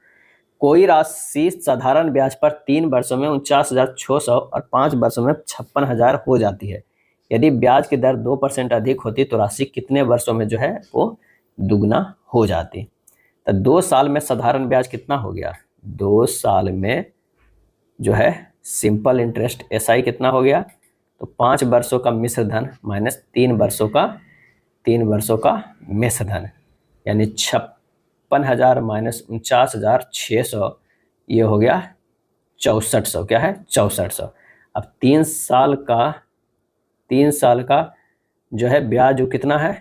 कोई राशि साधारण ब्याज पर 3 वर्षों में 49,600 और 5 वर्षों में 56,000 हो जाती है। यदि ब्याज की दर 2% अधिक होती तो राशि कितने वर्षों में जो है वो दुगना हो जाती। तो 2 साल में साधारण ब्याज कितना हो गया, 2 साल में जो है सिंपल इंटरेस्ट SI कितना हो गया, तो 5 वर्षों का मिश्र धन माइनस 3 वर्षों का मिश्र धन, यानी 56,000 माइनस 49,600, ये हो गया 6400। क्या है, 6400। अब 3 साल का जो है ब्याज वो कितना है,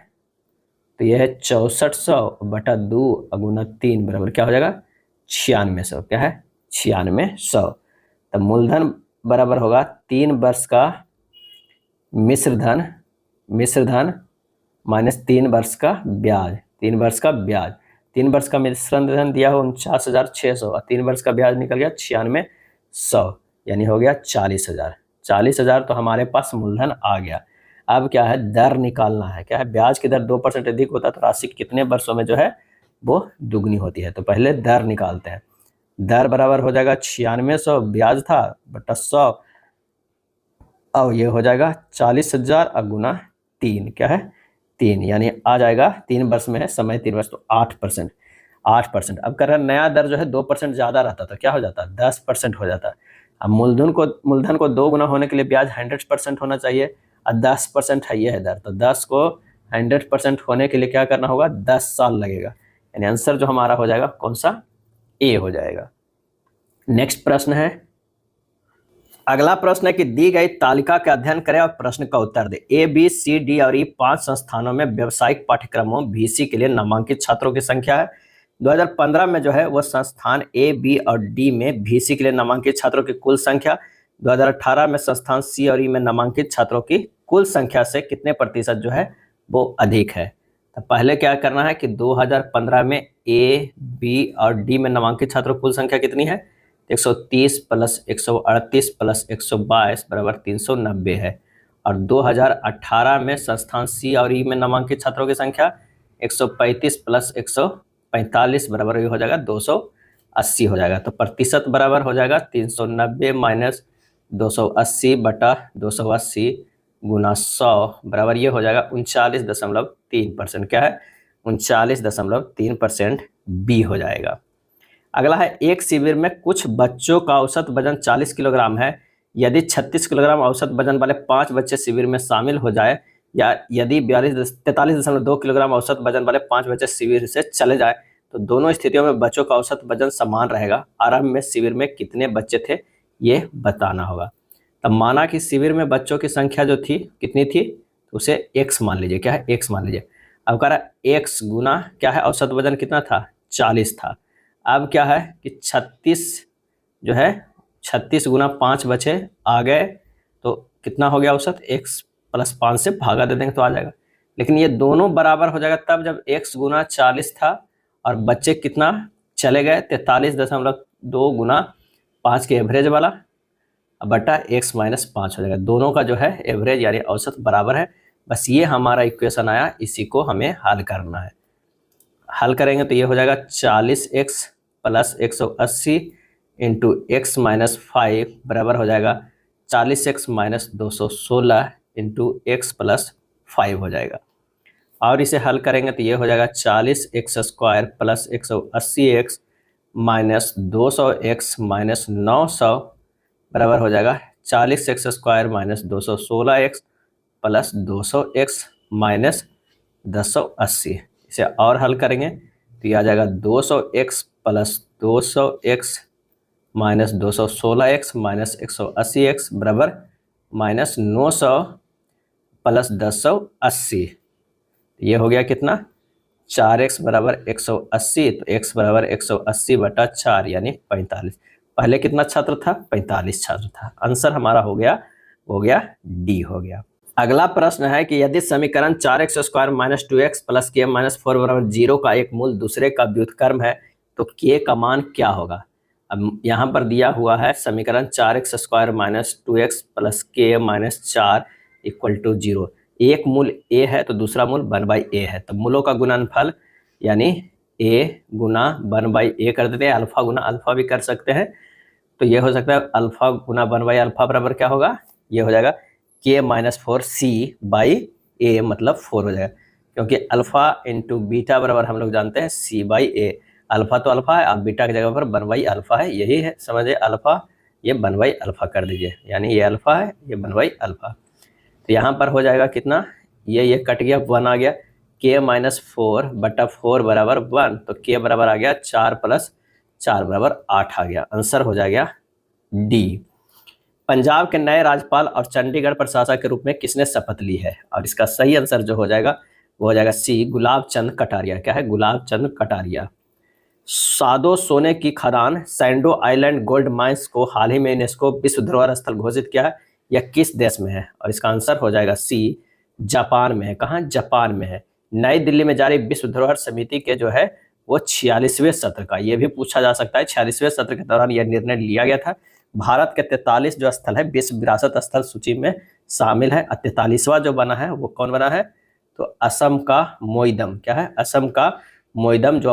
तो यह है 6400/2 × 3 बराबर क्या हो जाएगा, 9600। क्या है, 9600। तब मूलधन बराबर होगा 3 वर्ष का मिश्र धन माइनस 3 वर्ष का ब्याज। 3 वर्ष का मिश्रण धन दिया हो 49,600 और 3 वर्ष का ब्याज निकल गया 9600, यानी हो गया 40,000। तो हमारे पास मूलधन आ गया। अब क्या है, दर निकालना है। क्या है, ब्याज की दर 2% अधिक होता है तो राशि कितने वर्षों में जो है वो दुगनी होती है। तो पहले दर निकालते हैं। दर बराबर हो जाएगा 9600 ब्याज था बटा 100, और ये हो जाएगा 40,000 और गुना 3। क्या है, 3, यानी आ जाएगा 3 वर्ष में है, समय 3 वर्ष, तो 8%। अब कर रहे नया दर जो है 2% ज़्यादा रहता तो क्या हो जाता, 10% हो जाता। अब मूलधन को 2 गुना होने के लिए ब्याज 100% होना चाहिए और 10% है, ये है दर। तो 10 को 100% होने के लिए क्या करना होगा, 10 साल लगेगा। यानी आंसर जो हमारा हो जाएगा कौन सा, ए हो जाएगा। नेक्स्ट प्रश्न है, अगला प्रश्न है कि दी गई तालिका का अध्ययन करें और प्रश्न का उत्तर दे। A, B, C, D और E 5 संस्थानों में व्यावसायिक पाठ्यक्रमों VC के लिए नामांकित छात्रों की संख्या है। 2015 में जो है वो संस्थान A, B और D में VC के लिए नामांकित छात्रों की कुल संख्या 2018 में संस्थान C और E में नामांकित छात्रों की कुल संख्या से कितने प्रतिशत जो है वो अधिक है। तो पहले क्या करना है कि 2015 में A, B और D में नामांकित छात्रों की कुल संख्या कितनी है, 130 प्लस 138 प्लस 122 बराबर 390 है। और 2018 में संस्थान C और E में नामांकित छात्रों की संख्या 135 प्लस 145 बराबर हो जाएगा 280 हो जाएगा। तो प्रतिशत बराबर हो जाएगा 390 माइनस 280 बटा 280 गुना 100 बराबर ये हो जाएगा 39.3%। क्या है, 39.3% बी हो जाएगा। अगला है, एक शिविर में कुछ बच्चों का औसत वजन 40 किलोग्राम है। यदि 36 किलोग्राम औसत वजन वाले 5 बच्चे शिविर में शामिल हो जाए, या यदि 43.2 किलोग्राम औसत वजन वाले 5 बच्चे शिविर से चले जाए, तो दोनों स्थितियों में बच्चों का औसत वजन समान रहेगा। आरंभ में शिविर में कितने बच्चे थे ये बताना होगा। तब माना कि शिविर में बच्चों की संख्या जो थी कितनी थी, तो उसे x मान लीजिए। क्या है, x मान लीजिए। अब कह रहा है x गुना क्या है, औसत वजन कितना था, 40 था। अब क्या है कि 36 गुना 5 बचे आ गए, तो कितना हो गया औसत, x प्लस 5 से भागा दे देंगे तो आ जाएगा। लेकिन ये दोनों बराबर हो जाएगा तब जब x गुना 40 था और बच्चे कितना चले गए, 43.2 गुना 5 के एवरेज वाला बटा x माइनस 5 हो जाएगा। दोनों का जो है एवरेज यानी औसत बराबर है। बस ये हमारा इक्वेशन आया, इसी को हमें हल करना है। हल करेंगे तो ये हो जाएगा 40x plus 180 into x minus 5 बराबर हो जाएगा 40x minus 216 into x plus 5 हो जाएगा। और इसे हल करेंगे तो ये हो जाएगा 40x square plus 180x minus 200x minus 900 बराबर हो जाएगा 40x square minus 216x plus 200x minus 280। इसे और हल करेंगे तो ये आ जाएगा 200x plus 200x minus 216x minus 180x बराबर माइनस 900 प्लस 280। ये हो गया कितना, 4x बराबर 180, तो x बराबर 180 बटा 4 यानी 45। पहले कितना छात्र था, 45 छात्र था। आंसर हमारा हो गया डी हो गया। अगला प्रश्न है कि यदि समीकरण 4x square minus 2x plus के माइनस 4 बराबर 0 का एक मूल दूसरे का व्युत्क्रम है तो k का मान क्या होगा। अब यहाँ पर दिया हुआ है समीकरण 4x² माइनस 2x प्लस के माइनस 4 इक्वल टू 0। एक मूल a है तो दूसरा मूल 1/a है, तो मूलों का गुणनफल यानी a गुना 1/a कर देते हैं, अल्फा गुना अल्फा भी कर सकते हैं। तो ये हो सकता है अल्फा गुना 1/अल्फा बराबर क्या होगा, ये हो जाएगा k माइनस 4c/a, मतलब 4 हो जाएगा, क्योंकि अल्फा इंटू बीटा बराबर हम लोग जानते हैं c/a। अल्फा तो अल्फा है, अब बीटा की जगह पर 1/अल्फा है, यही है समझिए अल्फा, ये 1/अल्फा कर दीजिए, यानी ये अल्फा है, ये 1/अल्फा। तो यहाँ पर हो जाएगा कितना, ये कट गया, 1 आ गया, k माइनस 4/4 बराबर 1, तो k बराबर आ गया 4 प्लस 4 बराबर 8 आ गया। आंसर हो जाएगा डी। पंजाब के नए राज्यपाल और चंडीगढ़ प्रशासक के रूप में किसने शपथ ली है, और इसका सही आंसर जो हो जाएगा वो हो जाएगा सी, गुलाब चंद कटारिया। क्या है, गुलाब चंद कटारिया। सादो सोने की खदान सैंडो आइलैंड गोल्ड माइंस को हाल ही में यूनेस्को विश्व धरोहर स्थल घोषित किया है, यह किस देश में है, और इसका आंसर हो जाएगा सी, जापान में है। कहाँ, जापान में है। नई दिल्ली में जारी विश्व धरोहर समिति के जो है वो 46वें सत्र का, ये भी पूछा जा सकता है, 46वें सत्र के दौरान यह निर्णय लिया गया था। भारत के 43 जो स्थल है विश्व विरासत स्थल सूची में शामिल है, 43वां जो बना है वो कौन बना है, तो असम का मोइदम। क्या है, असम का मोइदम, जो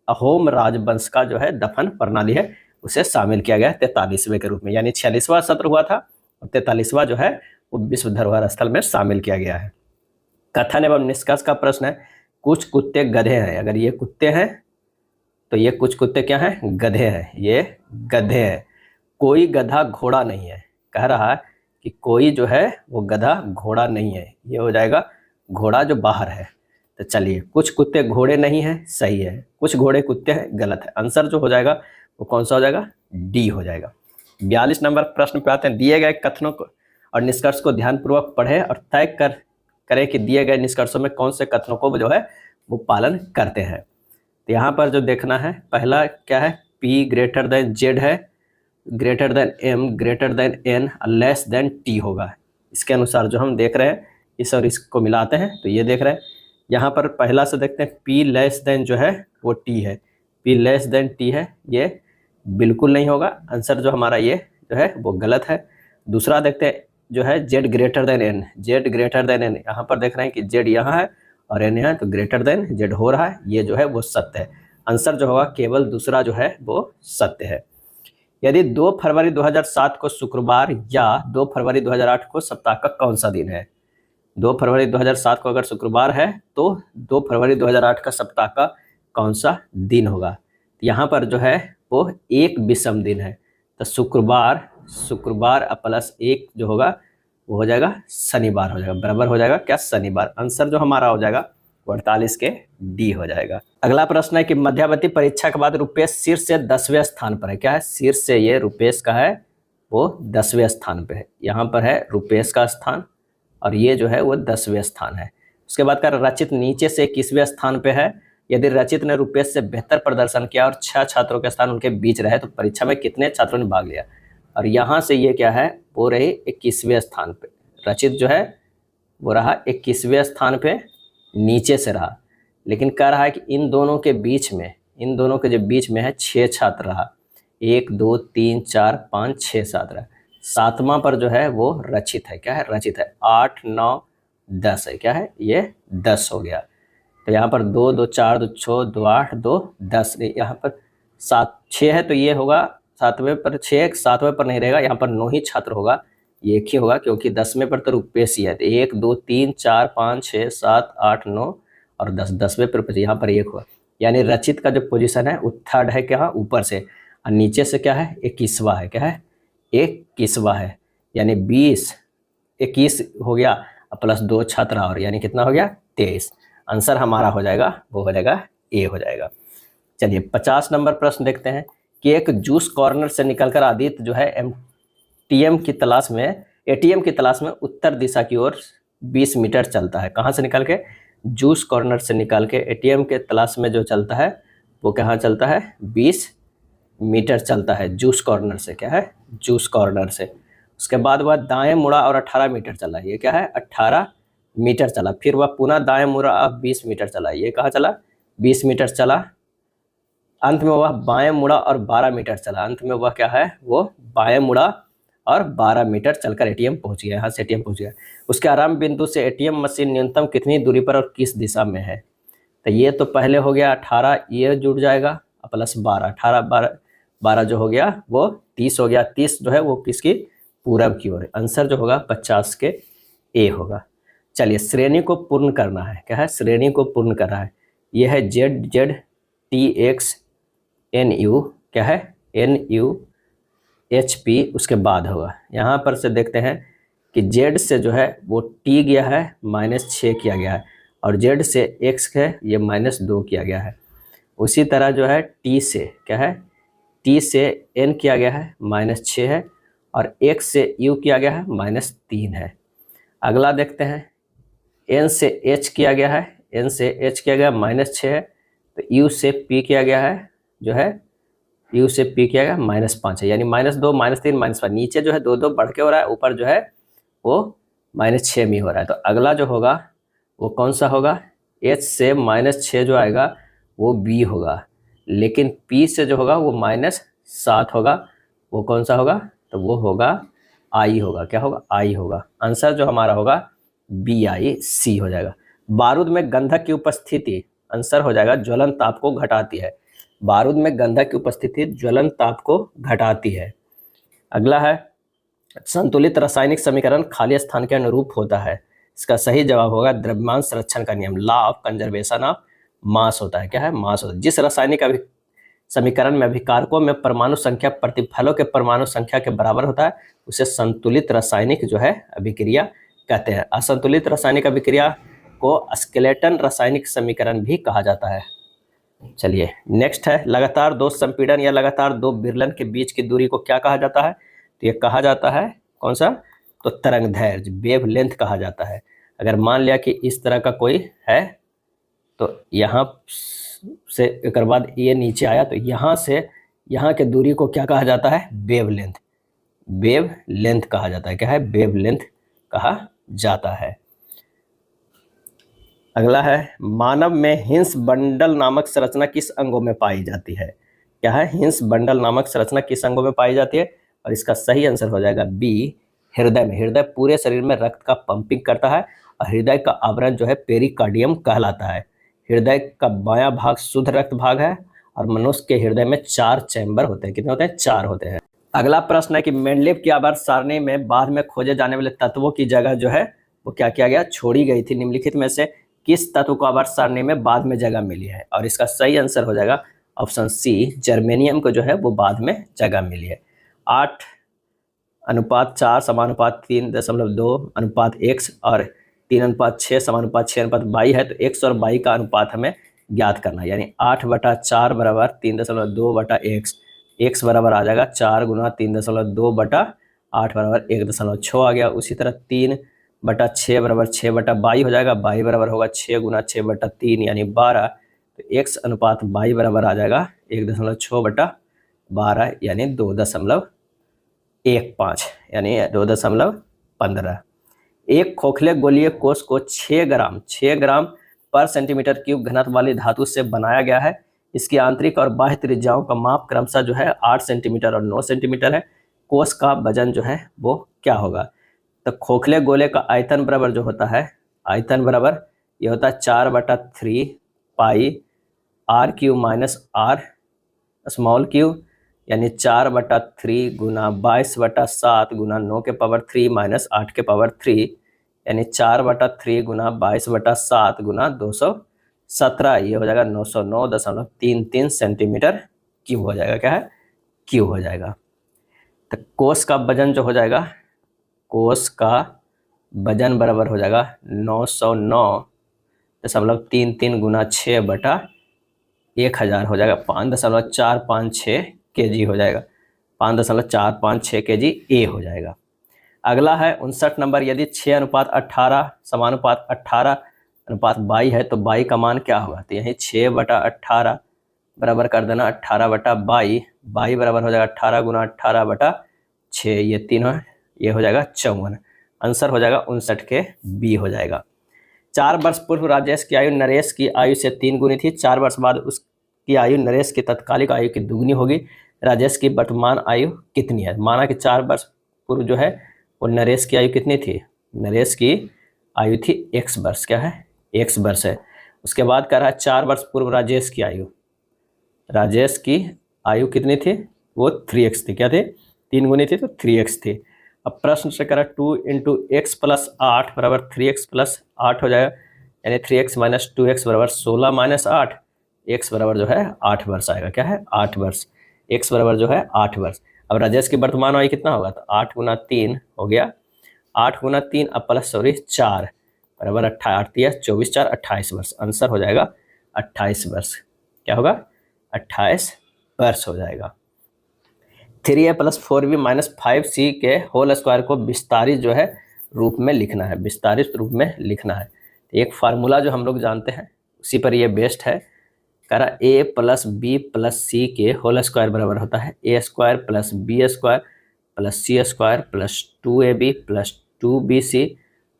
अहोम राजवंश का जो है दफन प्रणाली है उसे शामिल किया गया 43वें के रूप में, यानी 46वां सत्र हुआ था और 43वां जो है वो विश्व धरोहर स्थल में शामिल किया गया है। कथन एवं निष्कर्ष का प्रश्न है, कुछ कुत्ते गधे हैं, अगर ये कुत्ते हैं तो ये कुछ कुत्ते क्या हैं, गधे हैं, ये गधे हैं। कोई गधा घोड़ा नहीं है, कह रहा है कि कोई जो है वो गधा घोड़ा नहीं है, ये हो जाएगा घोड़ा जो बाहर है। तो चलिए, कुछ कुत्ते घोड़े नहीं हैं, सही है, कुछ घोड़े कुत्ते हैं, गलत है। आंसर जो हो जाएगा वो कौन सा हो जाएगा, डी हो जाएगा। 42 नंबर प्रश्न पे आते हैं। दिए गए कथनों को और निष्कर्ष को ध्यानपूर्वक पढ़ें और तय करें कि दिए गए निष्कर्षों में कौन से कथनों को जो है वो पालन करते हैं। तो यहाँ पर जो देखना है, पहला क्या है, P ग्रेटर देन Z है, greater than M, greater than N, less than T होगा। इसके अनुसार जो हम देख रहे हैं, इस और इसको मिलाते हैं तो ये देख रहे हैं। यहाँ पर पहला से देखते हैं, P लेस देन जो है वो T है, P लेस देन T है, ये बिल्कुल नहीं होगा। आंसर जो हमारा ये जो है वो गलत है। दूसरा देखते हैं जो है Z greater than N, Z greater than N, यहाँ पर देख रहे हैं कि Z यहाँ है और N यहाँ है, तो ग्रेटर देन Z हो रहा है, ये जो है वो सत्य है। आंसर जो होगा केवल दूसरा जो है वो सत्य है। यदि 2 फरवरी 2007 को शुक्रवार या 2 फरवरी 2008 को सप्ताह का कौन सा दिन है, 2 फरवरी 2007 को अगर शुक्रवार है तो 2 फरवरी 2008 का सप्ताह का कौन सा दिन होगा, यहाँ पर जो है वो एक विषम दिन है, तो शुक्रवार प्लस 1 जो होगा वो हो जाएगा शनिवार हो जाएगा, बराबर हो जाएगा क्या, शनिवार। आंसर जो हमारा हो जाएगा 48 के डी हो जाएगा। अगला प्रश्न है कि मध्यावधि परीक्षा के बाद रुपेश शीर्ष से 10वें स्थान पर है। क्या है, शीर्ष से ये रुपेश का है वो 10वें स्थान पे है, यहाँ पर है रुपेश का स्थान और ये जो है वो 10वें स्थान है। उसके बाद का रचित नीचे से 21वें स्थान पे है। यदि रचित ने रुपेश से बेहतर प्रदर्शन किया और 6 छात्रों के स्थान उनके बीच रहे तो परीक्षा में कितने छात्रों ने भाग लिया, और यहाँ से ये क्या है वो रही 21वें स्थान पे। रचित जो है वो रहा 21वें स्थान पे, नीचे से रहा, लेकिन कह रहा है कि इन दोनों के बीच में, इन दोनों के जो बीच में है 6 छात्र रहा, 1 2 3 4 5 6 7 रहा, 7वां पर जो है वो रचित है। क्या है, रचित है। 8 9 10 है, क्या है ये 10 हो गया। तो यहाँ पर 2 2 4 2 6 2 8 2 10, यहाँ पर 7 6 है तो ये होगा 7वें पर 6, 7वें पर नहीं रहेगा, यहाँ पर 9 ही छात्र होगा, ये एक ही होगा क्योंकि 10वें पर तो रुपेश ही है। तो 1 2 3 4 5 6 7 8 9 और 10, 10वें पर यहाँ पर 1 हुआ, यानी रचित का जो पोजीशन है वो थर्ड है, क्या ऊपर से, और नीचे से क्या है 21वां है। क्या है 21वां है, यानी 20 21 हो गया प्लस 2 छात्र और, यानी कितना हो गया 23। आंसर हमारा हो जाएगा वो हो जाएगा ए हो जाएगा। चलिए 50 नंबर प्रश्न देखते हैं कि एक जूस कॉर्नर से निकलकर आदित्य जो है एटीएम की तलाश में उत्तर दिशा की ओर 20 मीटर चलता है। कहाँ से निकल के, जूस कॉर्नर से निकल के एटीएम के तलाश में जो चलता है वो कहाँ चलता है, 20 मीटर चलता है जूस कॉर्नर से। क्या है, जूस कॉर्नर से। उसके बाद वह दाएं मुड़ा और 18 मीटर चला, ये क्या है 18 मीटर चला। फिर वह पुनः दाएं मुड़ा 20 मीटर चला, ये कहाँ चला 20 मीटर चला। अंत में वह बाएं मुड़ा और 12 मीटर चला। अंत में वह क्या है, वो बाएं मुड़ा और 12 मीटर चलकर एटीएम पहुंच गया। यहाँ से एटीएम पहुंच गया। उसके आरंभ बिंदु से एटीएम मशीन न्यूनतम कितनी दूरी पर और किस दिशा में है। तो ये तो पहले हो गया 18, ये जुड़ जाएगा प्लस 12, 18 12 जो हो गया वो 30 हो गया। 30 जो है वो किसकी, पूरब की ओर है। आंसर जो होगा 50 के ए होगा। चलिए श्रेणी को पूर्ण करना है। क्या है, श्रेणी को पूर्ण करना है। यह है Z Z T X N U, क्या है एन यू एच पी, उसके बाद होगा। यहाँ पर से देखते हैं कि जेड से जो है वो टी गया है -6 किया गया है, और जेड से एक्स है ये -2 किया गया है। उसी तरह जो है टी से क्या है, टी से एन किया गया है -6 है, और एक्स से यू किया गया है -3 है। अगला देखते हैं एन से एच किया गया है, एन से एच किया गया -6 है, तो यू से पी किया गया है, जो है यू से पी किया गया -5 है, यानी -2 -3 -5। नीचे जो है 2 2 बढ़ के हो रहा है, ऊपर जो है वो -6 में हो रहा है। तो अगला जो होगा वो कौन सा होगा, एच से -6 जो आएगा वो बी होगा, लेकिन पी से जो होगा वो -7 होगा, वो कौन सा होगा, तो वो होगा आई होगा। क्या होगा, आई होगा। आंसर जो हमारा होगा BIC हो जाएगा। बारूद में गंधक की उपस्थिति, आंसर हो जाएगा ज्वलन ताप को घटाती है। बारूद में गंधक की उपस्थिति ज्वलन ताप को घटाती है। अगला है संतुलित रासायनिक समीकरण खाली स्थान के अनुरूप होता है। इसका सही जवाब होगा द्रव्यमान संरक्षण का नियम, law of conservation of mass होता है। क्या है, मास होता है। जिस रासायनिक समीकरण में अभिकारकों में परमाणु संख्या प्रतिफलों के परमाणु संख्या के बराबर होता है उसे संतुलित रासायनिक जो है अभिक्रिया कहते हैं। असंतुलित रासायनिक अभिक्रिया को स्केलेटन रासायनिक समीकरण भी कहा जाता है। चलिए नेक्स्ट है लगातार दो संपीड़न या लगातार दो विरलन के बीच की दूरी को क्या कहा जाता है, तो ये कहा जाता है कौन सा, तो तरंग दैर्घ्य, वेव लेंथ कहा जाता है। अगर मान लिया कि इस तरह का कोई है तो यहाँ से एक बाद ये नीचे आया, तो यहाँ से यहाँ के दूरी को क्या कहा जाता है, वेव लेंथ, वेव लेंथ कहा जाता है। क्या है, वेव लेंथ कहा जाता है। अगला है मानव में हिंस बंडल नामक संरचना किस अंगों में पाई जाती है। क्या है, हिंस बंडल नामक संरचना किस अंगों में पाई जाती है, और इसका सही आंसर हो जाएगा बी, हृदय में। हृदय पूरे शरीर में रक्त का पंपिंग करता है, और हृदय का आवरण जो है पेरिकार्डियम कहलाता है। हृदय का बायां भाग शुद्ध रक्त भाग है, और मनुष्य के हृदय में 4 चैम्बर होते हैं। कितने होते हैं, 4 होते हैं। अगला प्रश्न है कि मेंडलेव की आवर्त सारणी में बाद में खोजे जाने वाले तत्वों की जगह जो है वो क्या किया गया, छोड़ी गई थी। निम्नलिखित में से किस तत्व को आवर्त सारणी में बाद में जगह मिली है, और इसका सही आंसर हो जाएगा ऑप्शन सी, जर्मेनियम को जो है वो बाद में जगह मिली है। 8:4 समानुपात 3.2 और 3:6 समानुपात 6:22 है, तो x और y का अनुपात हमें ज्ञात करना है। यानी 8/4 बराबर 3.2/x, x बराबर आ जाएगा 4 गुना 3.2/8 बराबर 1.6 आ गया। उसी तरह 3/6 बराबर 6/22 हो जाएगा, y बराबर होगा 6 गुना 6/3 यानी 12, तो x अनुपात y बराबर आ जाएगा 1.6/12 यानी 2.15 यानी 2.15। एक खोखले गोलीय कोष को 6 ग्राम पर सेंटीमीटर क्यूब घनत्व वाली धातु से बनाया गया है। इसकी आंतरिक और बाह्य त्रिज्याओं का माप क्रमशः जो है 8 सेंटीमीटर और 9 सेंटीमीटर है। कोष का वजन जो है वो क्या होगा, तो खोखले गोले का आयतन बराबर जो होता है, आयतन बराबर ये होता है 4/3 पाई r³ minus r small Q, यानी 4/3 गुना 22/7 गुना 9 के पावर 3 माइनस 8 के पावर 3, यानी 4/3 गुना 22/7 गुना 217, ये हो जाएगा 909.33 सेंटीमीटर क्यूब हो जाएगा। क्या है, क्यूब हो जाएगा। तो कोष का वजन जो हो जाएगा, कोष का वजन बराबर हो जाएगा 909.33 गुना 6/1000 हो जाएगा 5.456 kg हो जाएगा, 5.456 kg ए हो जाएगा। अगला है 59 नंबर, यदि 6:18 समानुपात 18:22 है तो बाई का मान क्या होगा, तो यही 6/18 बराबर कर देना 18/22, बाई बराबर हो जाएगा 18 गुना 18/6, ये तीनों ये हो जाएगा 54। आंसर हो जाएगा 59 के बी हो जाएगा। 4 वर्ष पूर्व राजेश की आयु नरेश की आयु से 3 गुनी थी। 4 वर्ष बाद की आयु नरेश की तत्कालिक आयु की दुगनी होगी, राजेश की वर्तमान आयु कितनी है। माना कि 4 वर्ष पूर्व जो है वो नरेश की आयु कितनी थी, नरेश की आयु थी x वर्ष, क्या है x वर्ष है। उसके बाद कह रहा है 4 वर्ष पूर्व राजेश की आयु, राजेश की आयु कितनी थी, वो 3x थी, क्या थी 3 गुनी थी तो 3x थी। अब प्रश्न से कह रहा 2 इंटू एक्स प्लस 8 बराबर 3x प्लस 8 हो जाएगा, यानी 3x माइनस 2x बराबर 16 माइनस 8, x बराबर जो है 8 वर्ष आएगा, क्या है 8 वर्ष, x बराबर जो है 8 वर्ष। अब राजेश की वर्तमान आयु कितना होगा, तो 8 गुना 3 हो गया, 8 गुना 3 अब प्लस 4 बराबर 28 24 4 28 वर्ष, आंसर हो जाएगा 28 वर्ष, क्या होगा 28 वर्ष हो जाएगा। 3a plus 4b minus 5c के होल स्क्वायर को विस्तारित जो है रूप में लिखना है, विस्तारित रूप में लिखना है। एक फार्मूला जो हम लोग जानते हैं उसी पर ये बेस्ड है। कह रहा a plus b plus c के होल स्क्वायर बराबर होता है a square plus b square plus c square plus 2ab plus 2bc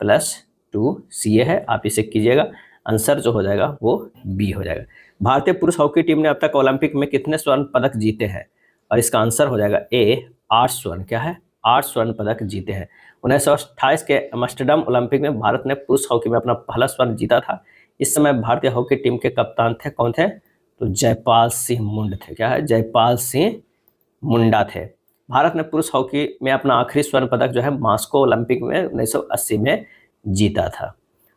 plus 2ca है, आप इसे कीजिएगा, आंसर जो हो जाएगा वो बी हो जाएगा। भारतीय पुरुष हॉकी टीम ने अब तक ओलंपिक में कितने स्वर्ण पदक जीते हैं, और इसका आंसर हो जाएगा ए 8 स्वर्ण, क्या है 8 स्वर्ण पदक जीते हैं। 1928 के एम्स्टर्डम ओलंपिक में भारत ने पुरुष हॉकी में अपना पहला स्वर्ण जीता था। इस समय भारतीय हॉकी टीम के कप्तान थे, कौन थे, तो जयपाल सिंह मुंडा थे, क्या है जयपाल सिंह मुंडा थे। भारत ने पुरुष हॉकी में अपना आखिरी स्वर्ण पदक जो है मॉस्को ओलंपिक में 1980 में जीता था।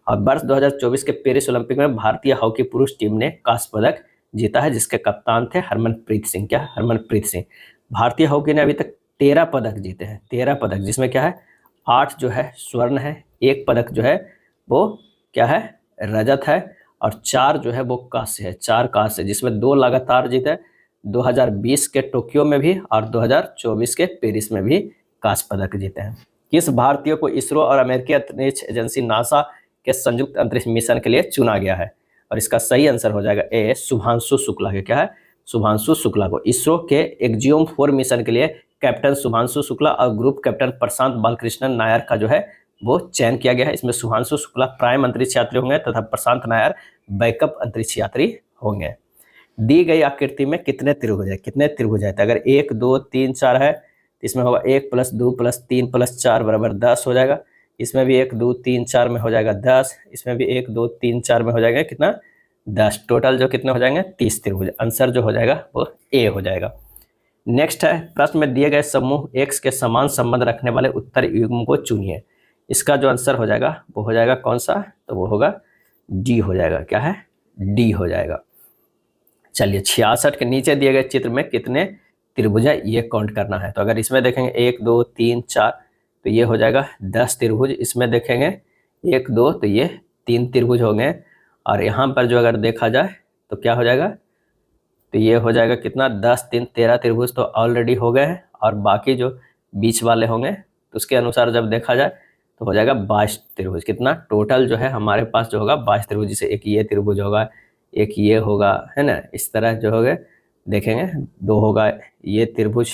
और वर्ष 2024 के पेरिस ओलंपिक में भारतीय हॉकी पुरुष टीम ने कांस्य पदक जीता है, जिसके कप्तान थे हरमनप्रीत सिंह, क्या हरमनप्रीत सिंह। भारतीय हॉकी ने अभी तक 13 पदक जीते हैं, 13 पदक, जिसमें क्या है 8 जो है स्वर्ण है, 1 पदक जो है वो क्या है रजत है, और 4 जो है वो कांस्य है, 4 कांस्य, जिसमें 2 लगातार जीते, 2020 के टोक्यो में भी और 2024 के पेरिस में भी कांस्य पदक जीते हैं। किस भारतीय को इसरो और अमेरिकी अंतरिक्ष एजेंसी नासा के संयुक्त अंतरिक्ष मिशन के लिए चुना गया है, और इसका सही आंसर हो जाएगा ए शुभांशु शुक्ला के, क्या है शुभांशु शुक्ला को। इसरो के एक्जियोम 4 मिशन के लिए कैप्टन शुभांशु शुक्ला और ग्रुप कैप्टन प्रशांत बालकृष्णन नायर का जो है वो चयन किया गया है। इसमें शुभांशु शुक्ला प्राइम अंतरिक्ष यात्री होंगे तथा प्रशांत नायर बैकअप अंतरिक्ष यात्री होंगे। दी गई आकृति में कितने त्रिभुज है, कितने त्रिभुज है, तो अगर 1 2 3 4 है तो इसमें होगा 1 + 2 + 3 + 4 बराबर 10 हो जाएगा। इसमें भी 1 2 3 4 में हो जाएगा 10, इसमें भी 1 2 3 4 में हो जाएगा कितना 10, टोटल जो कितने हो जाएंगे 30 त्रिभुज, आंसर जो हो जाएगा वो ए हो जाएगा। नेक्स्ट है प्रश्न में दिए गए समूह x के समान संबंध रखने वाले उत्तर युग्म को चुनिए। इसका जो आंसर हो जाएगा वो हो जाएगा कौन सा, तो वो होगा डी हो जाएगा, क्या है डी हो जाएगा। चलिए 66 के नीचे दिए गए चित्र में कितने त्रिभुज है ये काउंट करना है। तो अगर इसमें देखेंगे 1 2 3 4 तो ये हो जाएगा 10 त्रिभुज, इसमें देखेंगे 1 2 तो ये 3 त्रिभुज हो गए, और यहाँ पर जो अगर देखा जाए तो क्या हो जाएगा, तो ये हो जाएगा कितना 10 3 13 त्रिभुज तो ऑलरेडी हो गए हैं, और बाकी जो बीच वाले होंगे तो उसके अनुसार जब देखा जाए तो हो जाएगा 22 त्रिभुज। कितना टोटल जो है हमारे पास जो होगा 22 त्रिभुज, जिसे एक ये त्रिभुज होगा, एक ये होगा, है ना, इस तरह जो होगा देखेंगे 2 होगा ये त्रिभुज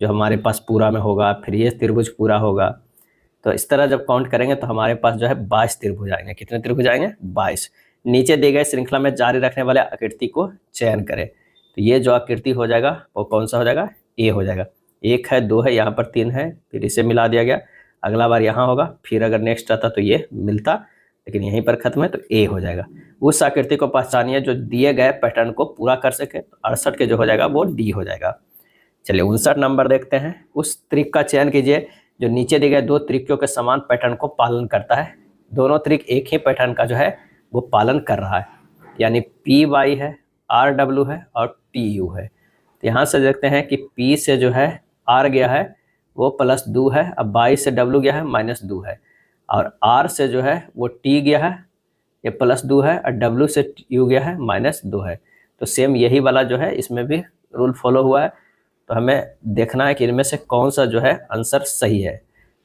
जो हमारे पास पूरा में होगा, फिर ये त्रिभुज पूरा होगा। तो इस तरह जब काउंट करेंगे तो हमारे पास जो है 22 त्रिभुज आएंगे। कितने त्रिभुज आएंगे 22। नीचे दी गए श्रृंखला में जारी रखने वाले आकृति को चयन करें। तो ये जो आकृति हो जाएगा वो कौन सा हो जाएगा, ए हो जाएगा। 1 है 2 है, यहाँ पर 3 है, फिर इसे मिला दिया गया, अगला बार यहाँ होगा, फिर अगर नेक्स्ट आता तो ये मिलता, लेकिन यहीं पर खत्म है तो ए हो जाएगा। उस आकृति को पहचानिए जो दिए गए पैटर्न को पूरा कर सके। तो 68 के जो हो जाएगा वो डी हो जाएगा। चलिए 59 नंबर देखते हैं। उस त्रिक का चयन कीजिए जो नीचे दिए गए 2 त्रिकों के समान पैटर्न को पालन करता है। दोनों त्रिक एक ही पैटर्न का जो है वो पालन कर रहा है, यानी पी वाई है, आर डब्ल्यू है और टी यू है। तो यहाँ से देखते हैं कि पी से जो है आर गया है वो +2 है, अब वाई से डब्ल्यू गया है -2 है, और आर से जो है वो टी गया है ये +2 है, और डब्ल्यू से यू गया है -2 है। तो सेम यही वाला जो है इसमें भी रूल फॉलो हुआ है। तो हमें देखना है कि इनमें से कौन सा जो है आंसर सही है।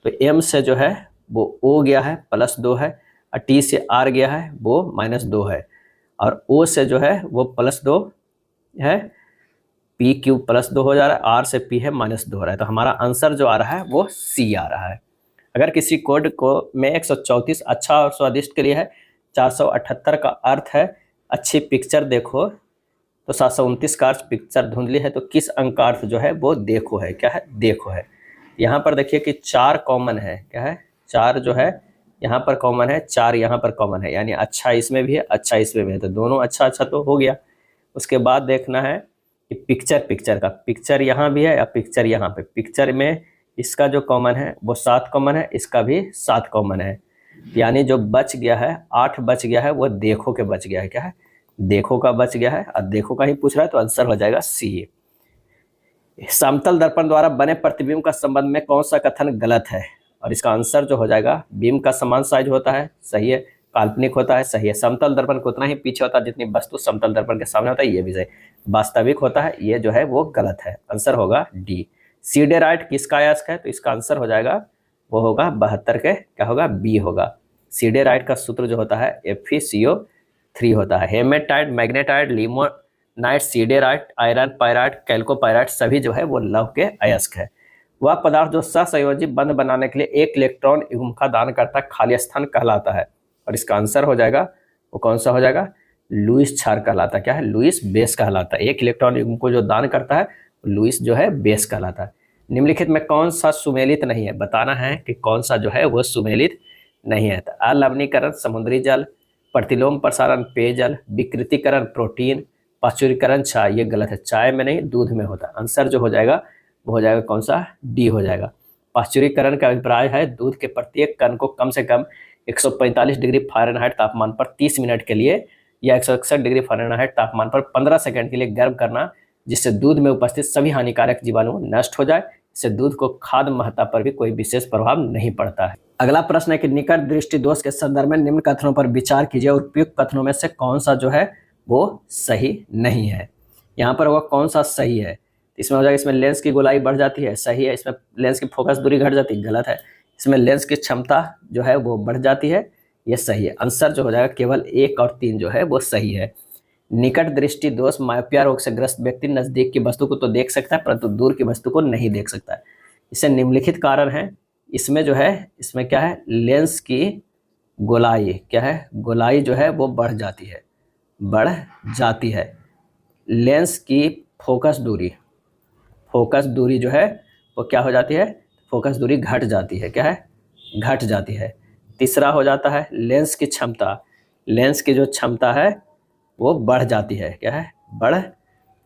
तो एम से जो है वो ओ गया है +2 है, और टी से आर गया है वो -2 है, और ओ से जो है वो +2 है, पी क्यू +2 हो जा रहा है, आर से पी है -2 हो रहा है। तो हमारा आंसर जो आ रहा है वो सी आ रहा है। अगर किसी कोड को में 134 अच्छा और स्वादिष्ट के लिए है, 478 का अर्थ है अच्छी पिक्चर देखो तो 729 का अर्थ पिक्चर धुंधली है, तो किस अंक का अर्थ जो है वो देखो है, क्या है, देखो है। यहाँ पर देखिए कि 4 कॉमन है, क्या है, 4 जो है यहाँ पर कॉमन है, 4 यहाँ पर कॉमन है, यानी अच्छा इसमें भी है, अच्छा इसमें भी है, तो दोनों अच्छा अच्छा तो हो गया। उसके बाद देखना है कि पिक्चर का पिक्चर यहाँ भी है या पिक्चर यहाँ पे, पिक्चर में इसका जो कॉमन है वो 7 कॉमन है, इसका भी 7 कॉमन है, यानी जो बच गया है 8 बच गया है वो देखो के बच गया है, क्या है, देखो का बच गया है, और देखो का ही पूछ रहा है तो आंसर हो जाएगा सी। समतल दर्पण द्वारा बने प्रतिबिंब का संबंध में कौन सा कथन गलत है, और इसका आंसर जो हो जाएगा बिंब का समान साइज होता है, सही है, काल्पनिक होता है, सही है, समतल दर्पण को उतना ही पीछे होता है जितनी वस्तु समतल दर्पण के सामने होता है, ये भी सही, वास्तविक होता है, ये जो है वो गलत है, आंसर होगा डी। सीडेराइट किसका अयस्क है, तो इसका आंसर हो जाएगा वो होगा 72 के, क्या होगा, बी होगा। सीडेराइट का सूत्र जो होता है FeCO3 होता है। Hematite, magnetite, limonite, siderite, iron pyrite, chalcopyrite सभी जो है वो लौह के अयस्क है। वह पदार्थ जो सहसंयोजी बंध बनाने के लिए एक इलेक्ट्रॉन युग्म का दान करता है खाली स्थान कहलाता है, और इसका आंसर हो जाएगा वो कौन सा हो जाएगा, लुईस क्षार कहलाता है, क्या है, लुईस बेस कहलाता है। एक इलेक्ट्रॉन युग्म को जो दान करता है लुईस जो है बेस कहलाता है। निम्नलिखित में कौन सा सुमेलित नहीं है, बताना है कि कौन सा जो है वो सुमेलित नहीं है। तो अलवणीकरण समुद्री जल, प्रतिलोम प्रसारण पेयजल, विकृतीकरण प्रोटीन, पाचुरीकरण चाय, ये गलत है, चाय में नहीं दूध में होता है, आंसर जो हो जाएगा वो हो जाएगा कौन सा, डी हो जाएगा। पाश्चुरीकरण का अभिप्राय है दूध के प्रत्येक कण को कम से कम 145 डिग्री फ़ारेनहाइट तापमान पर 30 मिनट के लिए या 161 डिग्री फ़ारेनहाइट तापमान पर 15 सेकंड के लिए गर्म करना, जिससे दूध में उपस्थित सभी हानिकारक जीवाणु नष्ट हो जाए। इससे दूध को खाद्य महत्ता पर भी कोई विशेष प्रभाव नहीं पड़ता है। अगला प्रश्न है कि निकट दृष्टि दोष के संदर्भ में निम्न कथनों पर विचार कीजिए और उपयुक्त कथनों में से कौन सा जो है वो सही नहीं है। यहाँ पर वो कौन सा सही है, इसमें हो जाएगा इसमें लेंस की गोलाई बढ़ जाती है, सही है, इसमें लेंस की फोकस दूरी घट जाती है, गलत है, इसमें लेंस की क्षमता जो है वो बढ़ जाती है, ये सही है, आंसर जो हो जाएगा केवल 1 और 3 जो है वो सही है। निकट दृष्टि दोष मायोपिया रोग से ग्रस्त व्यक्ति नजदीक की वस्तु को तो देख सकता है परंतु दूर की वस्तु को नहीं देख सकता है। इससे निम्नलिखित कारण है, इसमें जो है इसमें क्या है, लेंस की गोलाई, क्या है, गोलाई जो है वो बढ़ जाती है, लेंस की फोकस दूरी जो है वो क्या हो जाती है, फोकस दूरी घट जाती है, क्या है, घट जाती है। तीसरा हो जाता है लेंस की क्षमता, लेंस की जो क्षमता है वो बढ़ जाती है, क्या है, बढ़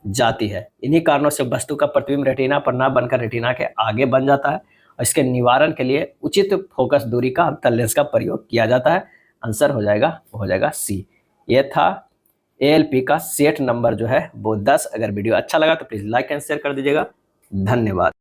जाती है। इन्हीं कारणों से वस्तु का प्रतिबिंब रेटिना पर ना बनकर रेटिना के आगे बन जाता है, और इसके निवारण के लिए उचित फोकस दूरी का अंतर लेंस का प्रयोग किया जाता है, आंसर हो जाएगा सी। ये था ALP का सेट नंबर जो है वो 10। अगर वीडियो अच्छा लगा तो प्लीज़ लाइक एंड शेयर कर दीजिएगा। धन्यवाद।